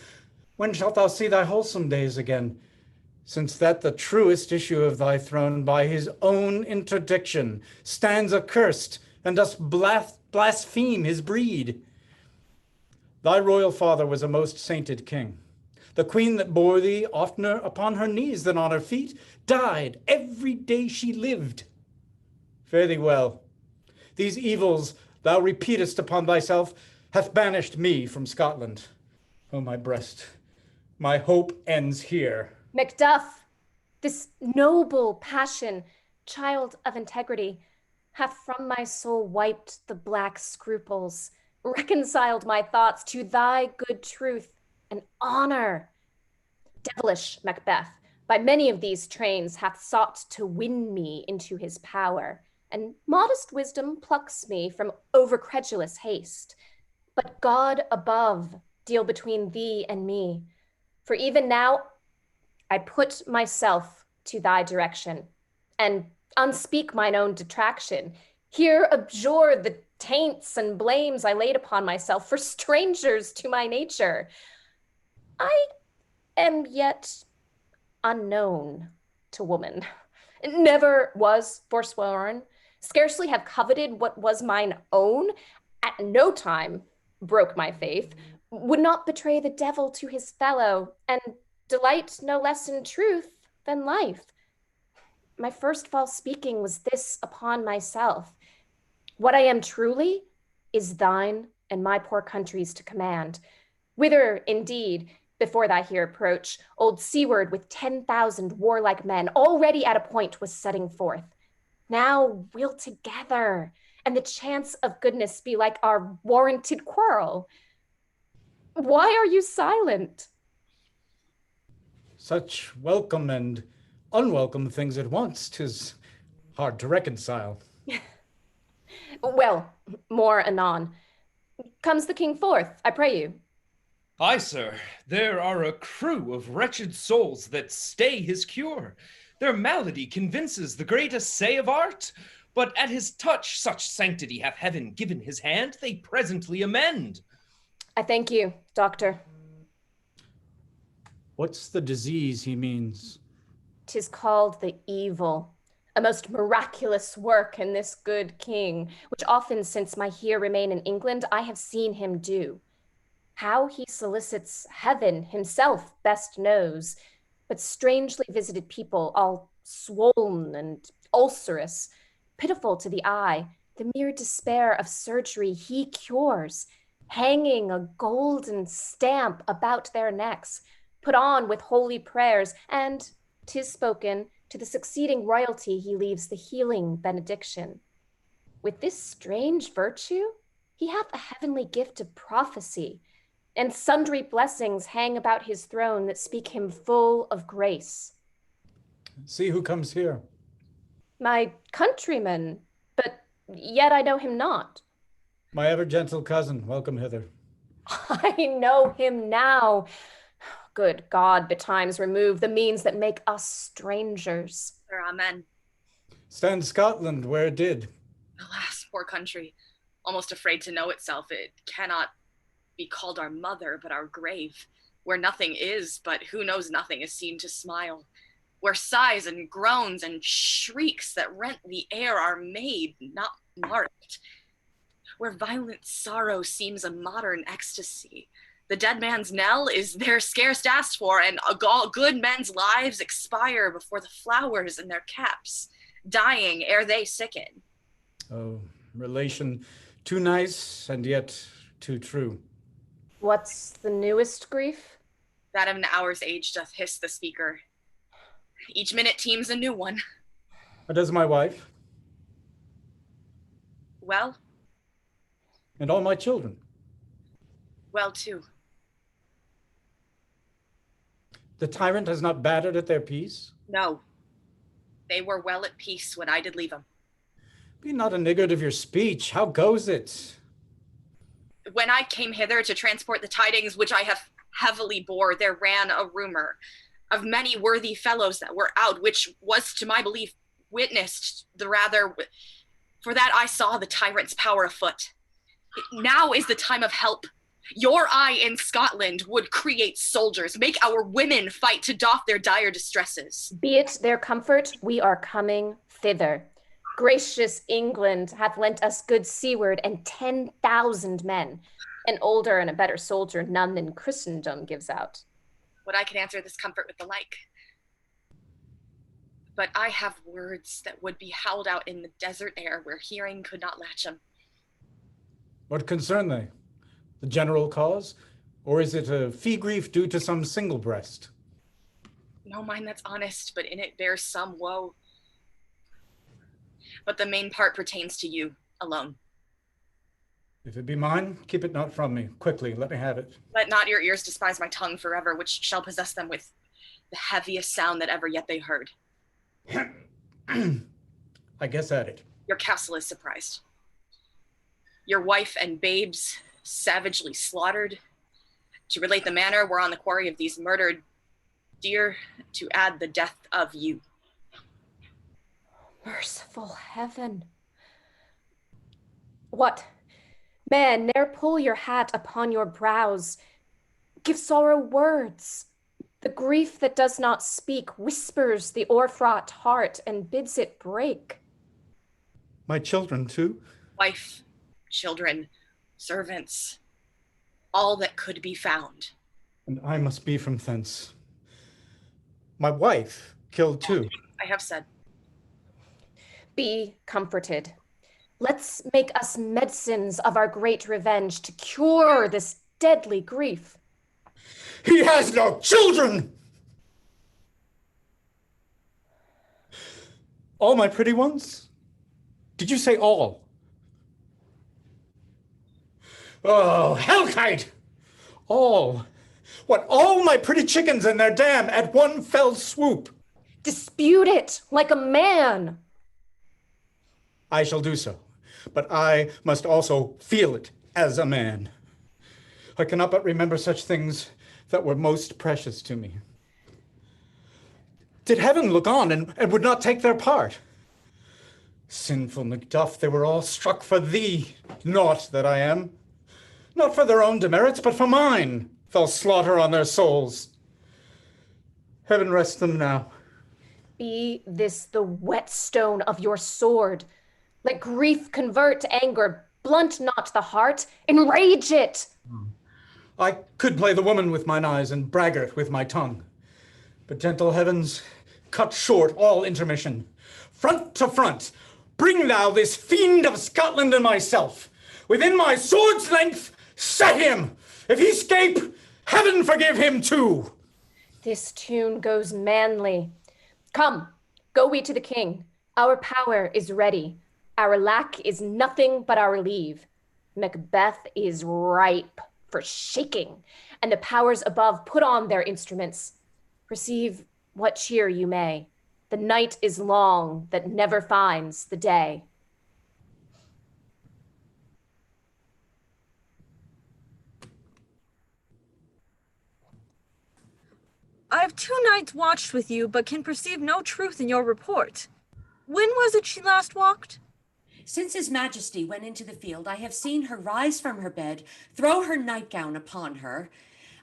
when shalt thou see thy wholesome days again? Since that the truest issue of thy throne by his own interdiction stands accursed, and dost blaspheme his breed. Thy royal father was a most sainted king. The queen that bore thee oftener upon her knees than on her feet died every day she lived. Fare thee well. These evils thou repeatest upon thyself hath banished me from Scotland. Oh, my breast, my hope ends here. Macduff, this noble passion, child of integrity, hath from my soul wiped the black scruples, reconciled my thoughts to thy good truth and honor. Devilish Macbeth, by many of these trains hath sought to win me into his power, and modest wisdom plucks me from overcredulous haste. But God above deal between thee and me, for even now I put myself to thy direction, and unspeak mine own detraction. Here abjure the taints and blames I laid upon myself for strangers to my nature. I am yet unknown to woman, never was forsworn, scarcely have coveted what was mine own, at no time broke my faith, would not betray the devil to his fellow, and delight no less in truth than life. My first false speaking was this upon myself. What I am truly is thine and my poor country's to command. Whither, indeed, before thy here approach, old Seaward with 10,000 warlike men already at a point was setting forth. Now we'll together, and the chance of goodness be like our warranted quarrel. Why are you silent? Such welcome and unwelcome things at once, 'tis hard to reconcile. Well, more anon. Comes the king forth, I pray you? Aye, sir, there are a crew of wretched souls that stay his cure. Their malady convinces the great assay of art, but at his touch such sanctity hath heaven given his hand, they presently amend. I thank you, doctor. What's the disease he means? 'Tis called the evil, a most miraculous work in this good king, which often since my here remain in England, I have seen him do. How he solicits heaven himself best knows, but strangely visited people, all swollen and ulcerous, pitiful to the eye, the mere despair of surgery he cures, hanging a golden stamp about their necks, put on with holy prayers, and 'tis spoken, to the succeeding royalty he leaves the healing benediction. With this strange virtue, he hath a heavenly gift of prophecy, and sundry blessings hang about his throne that speak him full of grace. See who comes here. My countryman, but yet I know him not. My ever gentle cousin, welcome hither. I know him now. Good God, betimes remove the means that make us strangers. Sir, amen. Stands Scotland where it did. Alas, poor country, almost afraid to know itself. It cannot be called our mother, but our grave, where nothing is, but who knows nothing is seen to smile, where sighs and groans and shrieks that rent the air are made, not marked, where violent sorrow seems a modern ecstasy. The dead man's knell is there scarce asked for, and good men's lives expire before the flowers in their caps, dying ere they sicken. Oh, relation too nice and yet too true. What's the newest grief? That of an hour's age doth hiss the speaker. Each minute teems a new one. How does my wife? Well? And all my children? Well, too. The tyrant has not battered at their peace? No. They were well at peace when I did leave them. Be not a niggard of your speech. How goes it? When I came hither to transport the tidings which I have heavily bore, there ran a rumor of many worthy fellows that were out, which was to my belief witnessed the rather, for that I saw the tyrant's power afoot. Now is the time of help. Your eye in Scotland would create soldiers, make our women fight to doff their dire distresses. Be it their comfort, we are coming thither. Gracious England hath lent us good seaward and 10,000 men. An older and a better soldier none than Christendom gives out. Would I could answer this comfort with the like. But I have words that would be howled out in the desert air where hearing could not latch them. What concern they? The general cause? Or is it a fee grief due to some single breast? No mind that's honest, but in it bears some woe. But the main part pertains to you alone. If it be mine, keep it not from me. Quickly, let me have it. Let not your ears despise my tongue forever, which shall possess them with the heaviest sound that ever yet they heard. I guess at it. Your castle is surprised. Your wife and babes savagely slaughtered. To relate the manner whereon the quarry of these murdered deer, to add the death of you. Merciful heaven. What? Man, ne'er pull your hat upon your brows. Give sorrow words. The grief that does not speak whispers the o'erfraught heart and bids it break. My children, too? Wife, children, servants, all that could be found. And I must be from thence. My wife killed too. I have said. Be comforted. Let's make us medicines of our great revenge to cure this deadly grief. He has no children! All my pretty ones? Did you say all? Oh, hellkite! All. What, all my pretty chickens and their dam at one fell swoop? Dispute it like a man. I shall do so, but I must also feel it as a man. I cannot but remember such things that were most precious to me. Did heaven look on and would not take their part? Sinful Macduff, they were all struck for thee, naught that I am. Not for their own demerits, but for mine, fell slaughter on their souls. Heaven rest them now. Be this the whetstone of your sword. Let grief convert to anger, blunt not the heart, enrage it. I could play the woman with mine eyes and braggart with my tongue. But gentle heavens, cut short all intermission. Front to front, bring thou this fiend of Scotland and myself. Within my sword's length, set him. If he scape, heaven forgive him too. This tune goes manly. Come, go we to the king. Our power is ready. Our lack is nothing but our leave. Macbeth is ripe for shaking, and the powers above put on their instruments. Receive what cheer you may. The night is long that never finds the day. I have 2 nights watched with you, but can perceive no truth in your report. When was it she last walked? Since His Majesty went into the field, I have seen her rise from her bed, throw her nightgown upon her,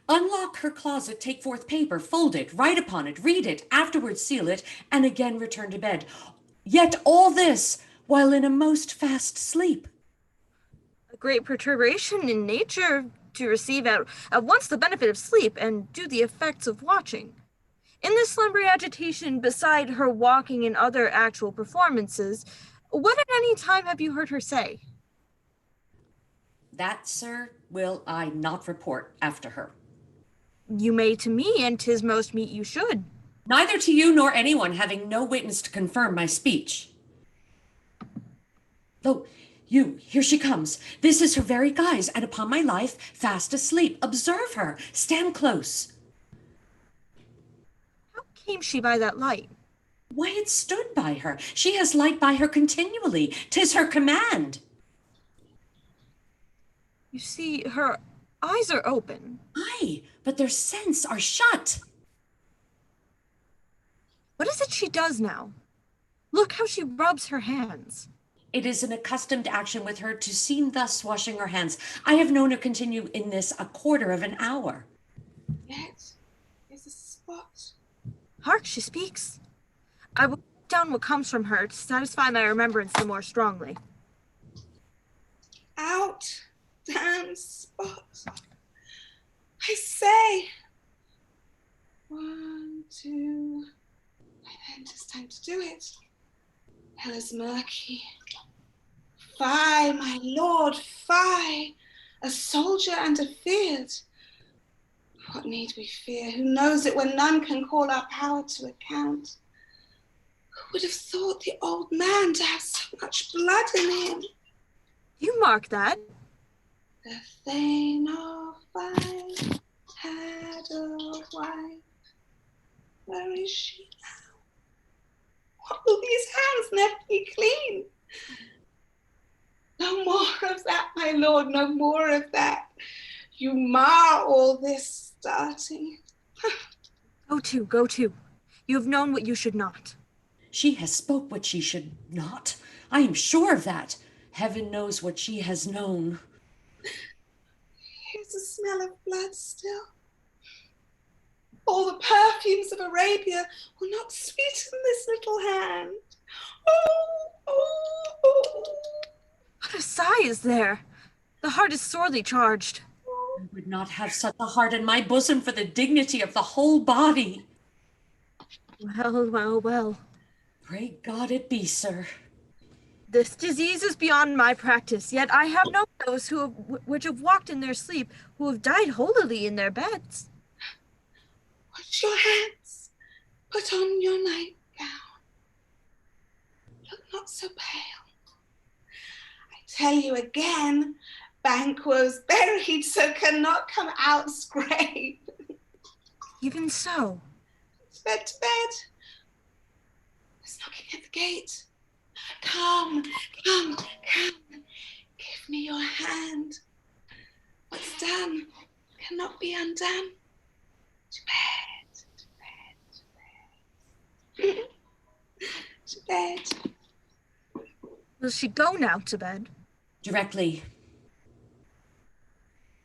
unlock her closet, take forth paper, fold it, write upon it, read it, afterwards seal it, and again return to bed. Yet all this while in a most fast sleep. A great perturbation in nature to receive at once the benefit of sleep and do the effects of watching. In this slumbery agitation, beside her walking and other actual performances, what at any time have you heard her say? That, sir, will I not report after her. You may to me, and 'tis most meet you should. Neither to you nor anyone, having no witness to confirm my speech. Lo, you, here she comes. This is her very guise, and upon my life, fast asleep. Observe her. Stand close. How came she by that light? Why, it stood by her. She has light by her continually. 'Tis her command. You see, her eyes are open. Aye, but their sense are shut. What is it she does now? Look how she rubs her hands. It is an accustomed action with her to seem thus washing her hands. I have known her continue in this a quarter of an hour. Yet is a spot. Hark, she speaks. I will write down what comes from her to satisfy my remembrance the more strongly. Out, damn spot. I say. 1, 2. And it's time to do it. Hell is murky. Fie, my lord, fie. A soldier and afeard. What need we fear? Who knows it when none can call our power to account? Who would have thought the old man to have so much blood in him? You mark that. The Thane of Fife had a wife. Where is she now? What will these hands never be clean? No more of that, my lord, no more of that. You mar all this starting. Go to. You have known what you should not. She has spoke what she should not. I am sure of that. Heaven knows what she has known. Here's the smell of blood still. All the perfumes of Arabia will not sweeten this little hand. Oh, oh, oh. What a sigh is there? The heart is sorely charged. I would not have such a heart in my bosom for the dignity of the whole body. Well. Pray God it be, sir. This disease is beyond my practice, yet I have known those which have walked in their sleep, who have died holily in their beds. Wash your hands. Put on your nightgown. Look not so pale. I tell you again, Banquo's buried, so cannot come out scrape. Even so. To bed, to bed. There's knocking at the gate. Come. Give me your hand. What's done cannot be undone. To bed. To bed. Will she go now to bed? Directly.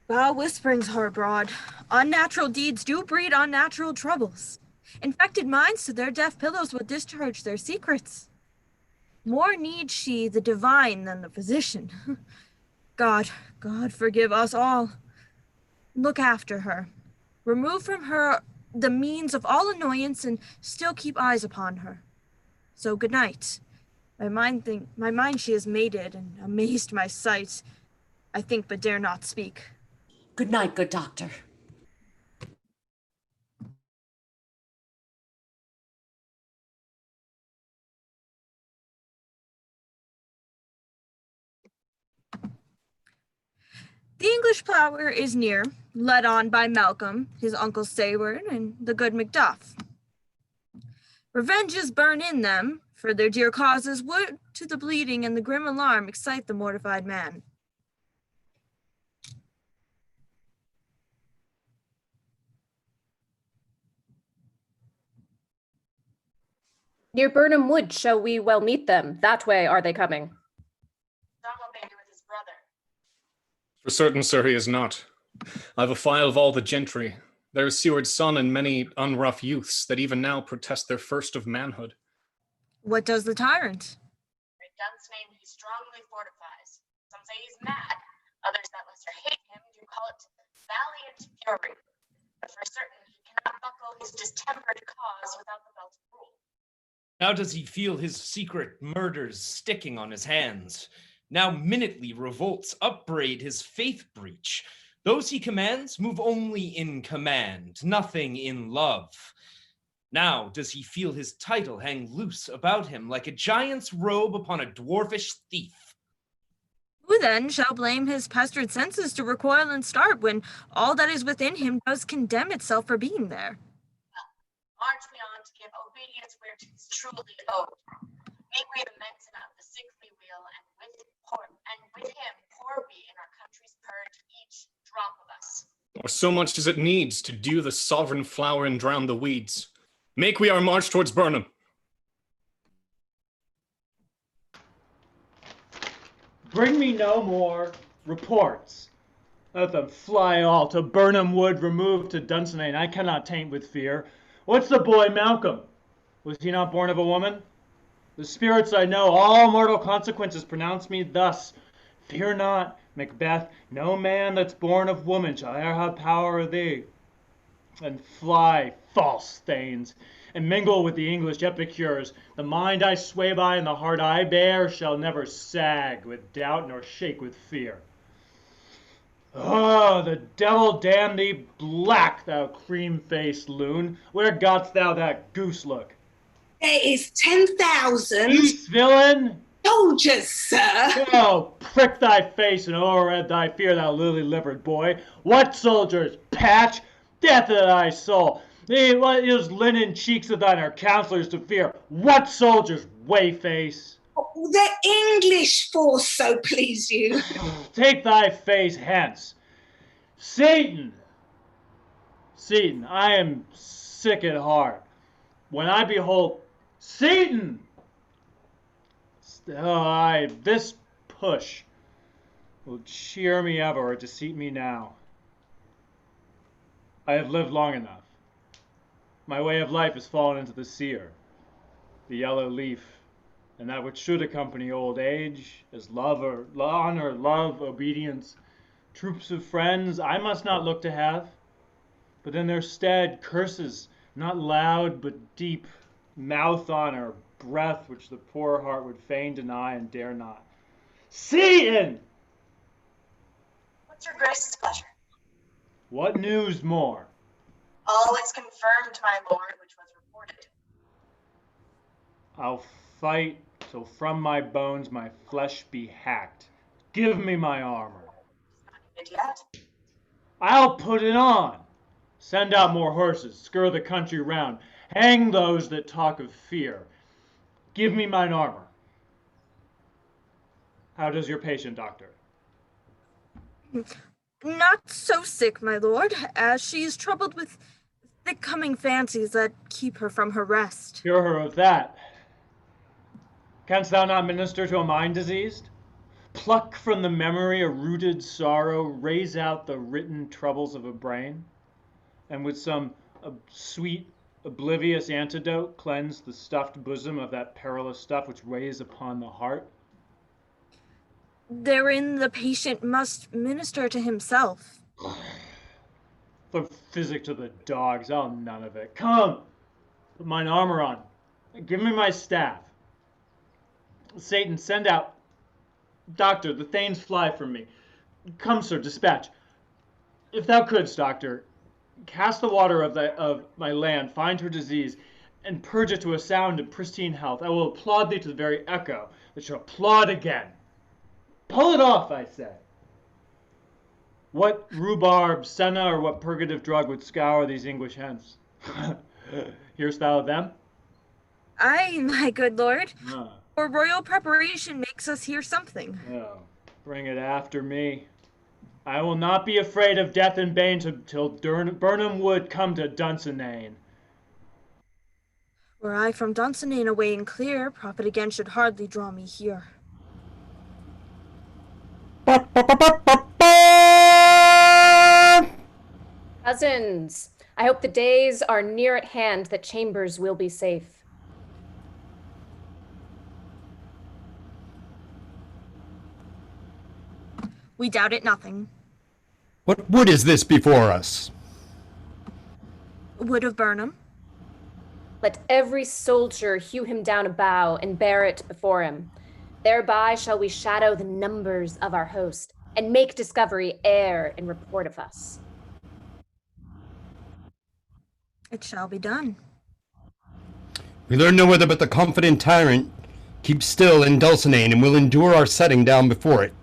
Foul whisperings are abroad. Unnatural deeds do breed unnatural troubles. Infected minds to their deaf pillows will discharge their secrets. More needs she the divine than the physician. God forgive us all. Look after her. Remove from her the means of all annoyance and still keep eyes upon her. So good night. My mind she has mated and amazed my sight. I think but dare not speak. Good night, good doctor. The English plower is near, led on by Malcolm, his uncle Sayward, and the good Macduff. Revenges burn in them, for their dear causes would to the bleeding and the grim alarm excite the mortified man. Near Burnham Wood shall we well meet them. That way are they coming. For certain, sir, he is not. I've a file of all the gentry. There is Seward's son and many unrough youths that even now protest their first of manhood. What does the tyrant? Great Dunsname he strongly fortifies. Some say he's mad, others that lesser hate him do call it valiant fury. But for certain he cannot buckle his distempered cause without the belt of rule. Now does he feel his secret murders sticking on his hands. Now minutely revolts upbraid his faith breach. Those he commands move only in command, nothing in love. Now does he feel his title hang loose about him like a giant's robe upon a dwarfish thief. Who then shall blame his pestered senses to recoil and start when all that is within him does condemn itself for being there? March we on to give obedience where 'tis truly owed. Make we the medicine of the sickly wheel, and with him pour we in our country's purge each drop of us. Or so much as it needs to dew the sovereign flower and drown the weeds. Make we our march towards Burnham. Bring me no more reports. Let them fly all to Burnham Wood, removed to Dunsinane. I cannot taint with fear. What's the boy Malcolm? Was he not born of a woman? The spirits I know, all mortal consequences, pronounce me thus. Fear not, Macbeth, no man that's born of woman shall e'er have power of thee. And fly, false thanes, and mingle with the English epicures. The mind I sway by and the heart I bear shall never sag with doubt nor shake with fear. Oh, the devil damn thee black, thou cream-faced loon. Where got'st thou that goose look? There is 10,000. Peace, villain! Soldiers, sir! Oh, prick thy face and o'erhead thy fear, thou lily-livered boy. What soldiers, Patch? Death of thy soul! What is linen cheeks of thine are counselors to fear? What soldiers, Wayface? Oh, the English force, so please you. Take thy face hence. Satan! Satan, I am sick at heart. When I behold Satan! This push will cheer me ever or deceit me now. I have lived long enough. My way of life has fallen into the seer, the yellow leaf, and that which should accompany old age, as honor, love, obedience, troops of friends, I must not look to have, but in their stead curses, not loud but deep, mouth honor, breath which the poor heart would fain deny and dare not. Satan! What's your grace's pleasure? What news more? All is confirmed, my lord, which was reported. I'll fight till from my bones my flesh be hacked. Give me my armor. Not yet. I'll put it on. Send out more horses, scur the country round, hang those that talk of fear. Give me mine armor. How does your patient, doctor? Not so sick, my lord, as she is troubled with thick coming fancies that keep her from her rest. Cure her of that. Canst thou not minister to a mind diseased? Pluck from the memory a rooted sorrow, raise out the written troubles of a brain, and with some sweet, oblivious antidote cleanse the stuffed bosom of that perilous stuff which weighs upon the heart? Therein the patient must minister to himself. The physic to the dogs, I'll none of it. Come, put mine armor on, and give me my staff. Satan, send out. Doctor, the thanes fly from me. Come, sir, dispatch. If thou couldst, doctor, cast the water of my land, find her disease, and purge it to a sound of pristine health. I will applaud thee to the very echo that shall applaud again. Pull it off, I say. What rhubarb, senna, or what purgative drug would scour these English hence? Hearest thou of them? Aye, my good lord. Ah. For royal preparation makes us hear something. Oh, bring it after me. I will not be afraid of death and bane till Burnham Wood come to Dunsinane. Were I from Dunsinane away and clear, profit again should hardly draw me here. Cousins, I hope the days are near at hand that Chambers will be safe. We doubt it nothing. What wood is this before us? Wood of Burnham. Let every soldier hew him down a bough and bear it before him. Thereby shall we shadow the numbers of our host and make discovery err in report of us. It shall be done. We learn no other but the confident tyrant keeps still in Dulcinane and will endure our setting down before it.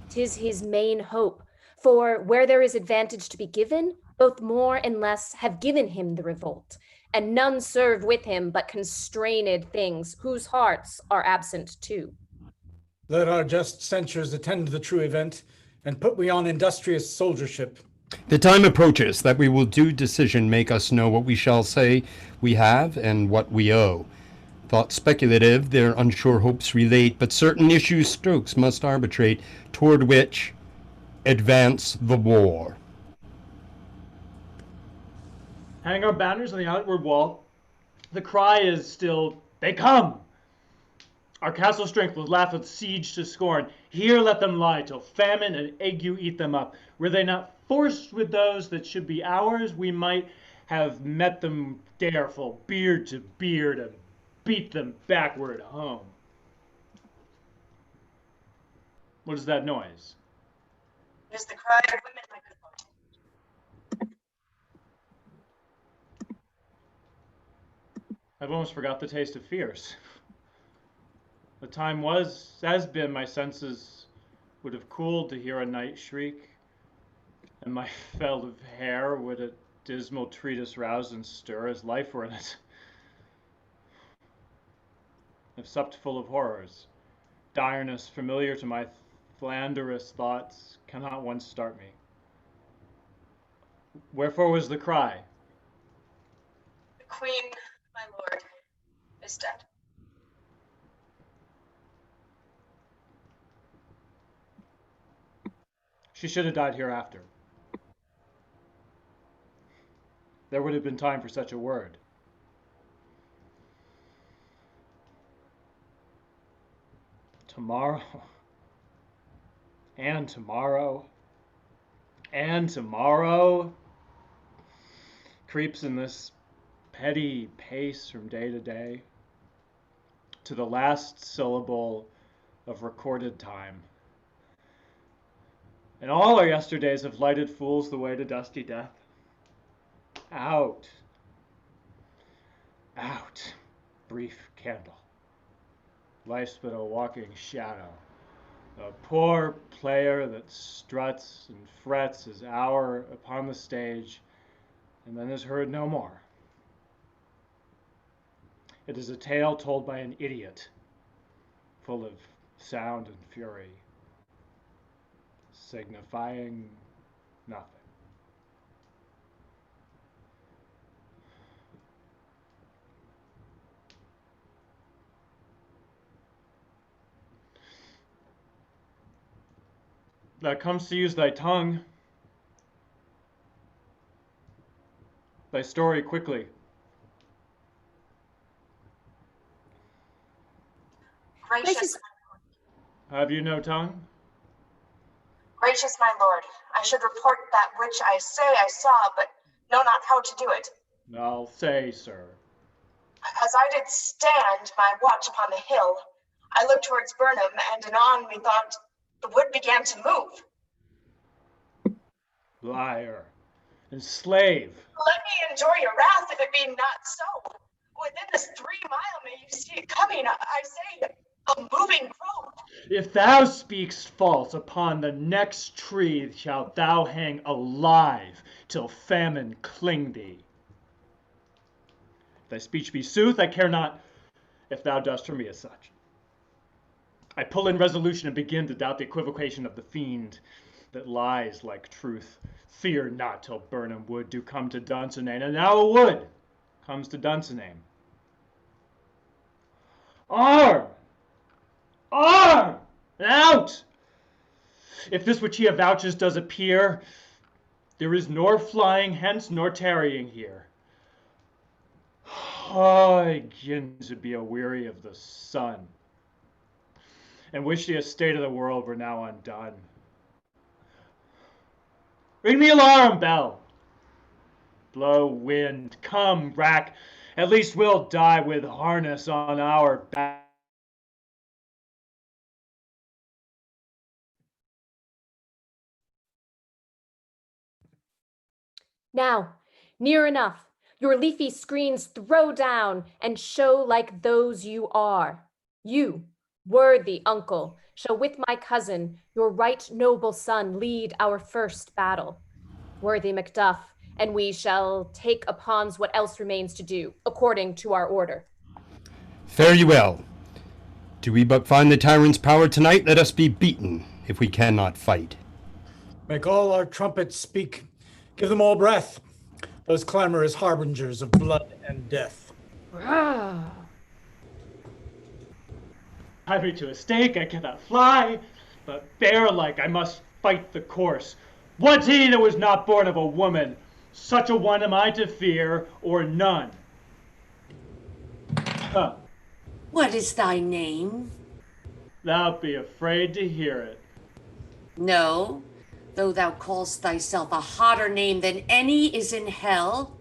'Tis his main hope, for where there is advantage to be given, both more and less have given him the revolt, and none serve with him but constrained things whose hearts are absent too. Let our just censures attend the true event, and put we on industrious soldiership. The time approaches that we will due decision make us know what we shall say we have and what we owe. Thought speculative, their unsure hopes relate, but certain issue strokes must arbitrate, toward which advance the war. Hang our banners on the outward wall. The cry is still, they come! Our castle strength will laugh at siege to scorn. Here let them lie till famine and ague eat them up. Were they not forced with those that should be ours, we might have met them dareful, beard to beard, and beat them backward home. What is that noise? It is the cry of women, my good lord. I've almost forgot the taste of fierce. The time has been, my senses would have cooled to hear a night shriek, and my felt of hair would a dismal treatise rouse and stir as life were in it. I've supped full of horrors. Direness familiar to my slanderous thoughts cannot once start me. Wherefore was the cry? The queen, my lord, is dead. She should have died hereafter. There would have been time for such a word. Tomorrow, and tomorrow, and tomorrow creeps in this petty pace from day to day to the last syllable of recorded time. And all our yesterdays have lighted fools the way to dusty death. Out, out, brief candle. Life's but a walking shadow, a poor player that struts and frets his hour upon the stage and then is heard no more. It is a tale told by an idiot, full of sound and fury, signifying nothing. Thou comes to use thy tongue, thy story quickly. Gracious, Have you no tongue? gracious my lord, I should report that which I say I saw, but know not how to do it. I'll say, sir. As I did stand my watch upon the hill, I looked towards Burnham, and anon methought the wood began to move. Liar and slave. Let me endure your wrath if it be not so. Within this 3 mile may you see it coming, I say, a moving rope. If thou speakst false, upon the next tree shalt thou hang alive till famine cling thee. If thy speech be sooth, I care not if thou dost for me as such. I pull in resolution and begin to doubt the equivocation of the fiend that lies like truth. Fear not till Burnham Wood do come to Dunsinane, and now a wood comes to Dunsinane. Arm! Arm! And out! If this which he avouches does appear, there is nor flying hence nor tarrying here. I begin to be aweary of the sun, and wish the estate of the world were now undone. Ring the alarm bell. Blow wind, come rack, at least we'll die with harness on our back. Now, near enough, your leafy screens throw down and show like those you are. You, worthy uncle, shall with my cousin, your right noble son, lead our first battle. Worthy Macduff, and we shall take upon what else remains to do, according to our order. Fare you well. Do we but find the tyrant's power tonight, let us be beaten, if we cannot fight. Make all our trumpets speak. Give them all breath. Those clamorous harbingers of blood and death. Tie me to a stake, I cannot fly, but bear-like I must fight the course. What's he that was not born of a woman? Such a one am I to fear, or none. Huh. What is thy name? Thou'lt be afraid to hear it. No, though thou call'st thyself a hotter name than any is in hell.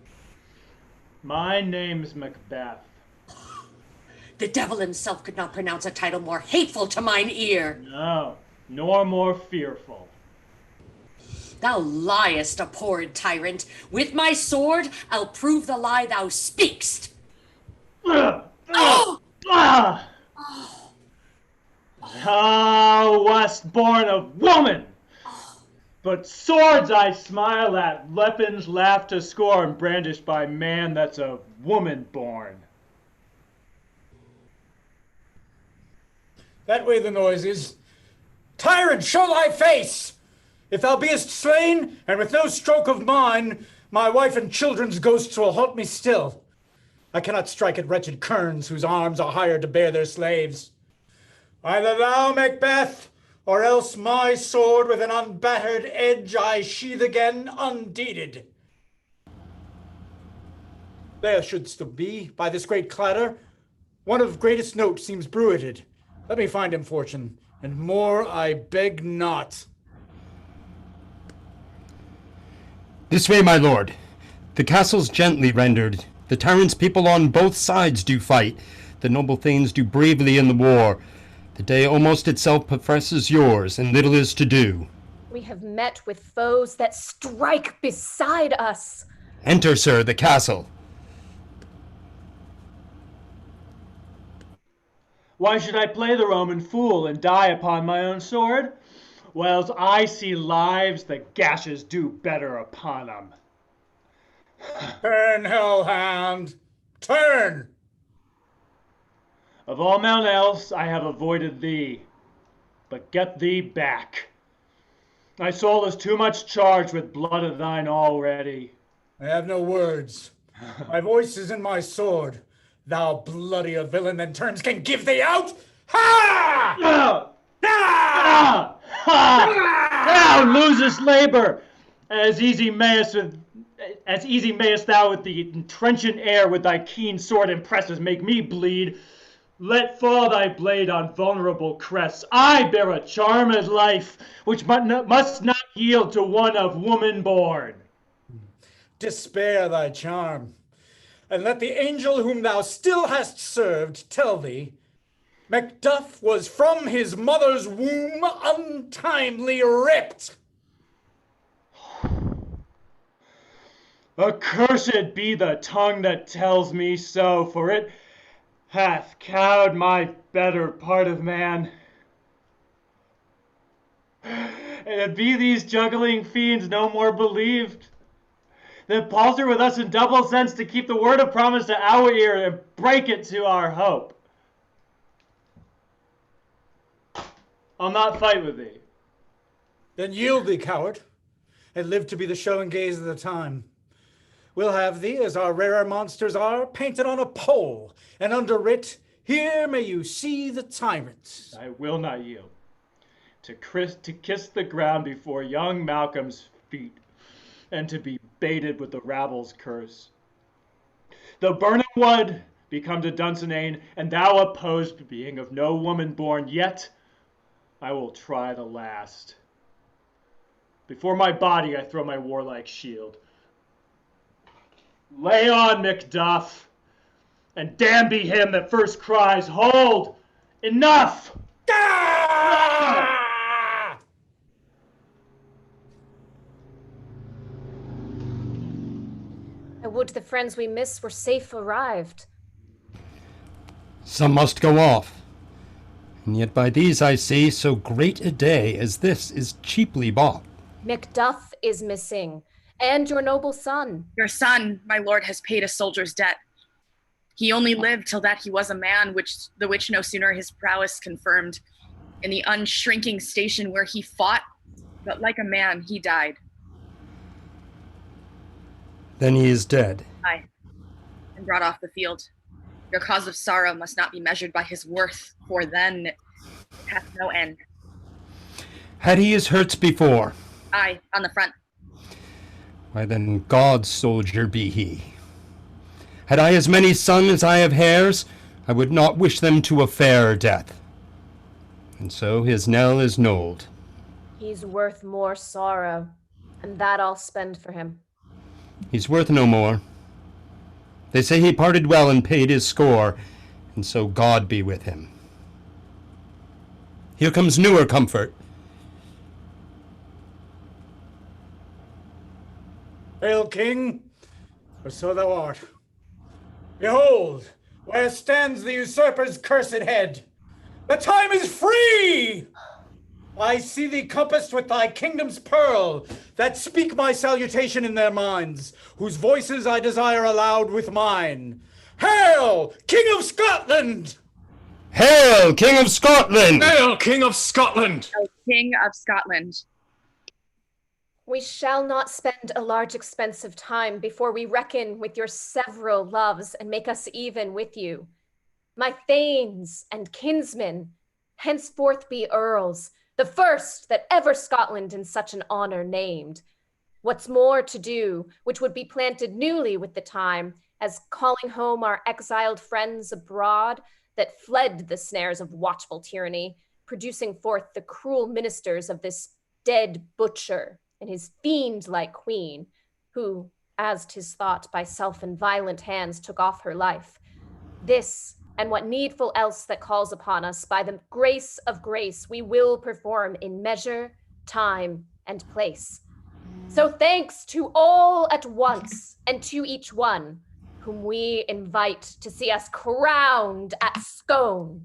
My name's Macbeth. The devil himself could not pronounce a title more hateful to mine ear. No, nor more fearful. Thou liest, abhorred tyrant. With my sword, I'll prove the lie thou speakst. Oh! Thou wast born of woman! But swords I smile at, weapons laugh to scorn, brandished by man that's of woman born. That way the noise is. Tyrant, show thy face! If thou beest slain, and with no stroke of mine, my wife and children's ghosts will haunt me still. I cannot strike at wretched kerns whose arms are hired to bear their slaves. Either thou, Macbeth, or else my sword with an unbattered edge I sheathe again undeeded. There shouldst be, by this great clatter, one of greatest note seems bruited. Let me find him, Fortune, and more I beg not. This way, my lord. The castle's gently rendered. The tyrant's people on both sides do fight. The noble thanes do bravely in the war. The day almost itself professes yours, and little is to do. We have met with foes that strike beside us. Enter, sir, the castle. Why should I play the Roman fool and die upon my own sword? Whiles I see lives, the gashes do better upon 'em. Turn, hellhound, turn! Of all men else I have avoided thee, but get thee back. Thy soul is too much charged with blood of thine already. I have no words. My voice is in my sword. Thou bloodier villain than terms can give thee out! Ha! Thou losest labor! As easy mayest thou with the entrenchant air with thy keen sword impresses make me bleed. Let fall thy blade on vulnerable crests. I bear a charmed life, which must not yield to one of woman born. Despair thy charm, and let the angel whom thou still hast served tell thee, Macduff was from his mother's womb untimely ripped. Accursed be the tongue that tells me so, for it hath cowed my better part of man. And be these juggling fiends no more believed, then palter with us in double sense to keep the word of promise to our ear and break it to our hope. I'll not fight with thee. Then yield thee, coward, and live to be the show and gaze of the time. We'll have thee, as our rarer monsters are, painted on a pole, and under it, here may you see the tyrant. I will not yield. To kiss the ground before young Malcolm's feet, and to be baited with the rabble's curse. Though burning wood become to Dunsinane, and thou opposed, being of no woman born, yet I will try the last. Before my body I throw my warlike shield. Lay on, Macduff, and damn be him that first cries, hold, enough! I would the friends we miss were safe arrived. Some must go off. And yet by these I see so great a day as this is cheaply bought. Macduff is missing, and your noble son. Your son, my lord, has paid a soldier's debt. He only lived till that he was a man, the which no sooner his prowess confirmed. In the unshrinking station where he fought, but like a man he died. Then he is dead. Aye, and brought off the field. Your cause of sorrow must not be measured by his worth, for then it hath no end. Had he his hurts before? Aye, on the front. Why then God's soldier be he. Had I as many sons as I have hairs, I would not wish them to a fairer death. And so his knell is knolled. He's worth more sorrow, and that I'll spend for him. He's worth no more. They say he parted well and paid his score, and so God be with him. Here comes newer comfort. Hail, King, for so thou art. Behold, where stands the usurper's cursed head? The time is free! I see thee compassed with thy kingdom's pearl, that speak my salutation in their minds, whose voices I desire aloud with mine. Hail, King of Scotland! Hail, King of Scotland! Hail, King of Scotland! O King of Scotland. We shall not spend a large expense of time before we reckon with your several loves and make us even with you. My thanes and kinsmen, henceforth be earls, the first that ever Scotland in such an honor named. What's more to do, which would be planted newly with the time, as calling home our exiled friends abroad that fled the snares of watchful tyranny, producing forth the cruel ministers of this dead butcher and his fiend-like queen, who, as 'tis thought, by self and violent hands took off her life. This, and what needful else that calls upon us, by the grace of grace, we will perform in measure, time, and place. So thanks to all at once, and to each one, whom we invite to see us crowned at Scone.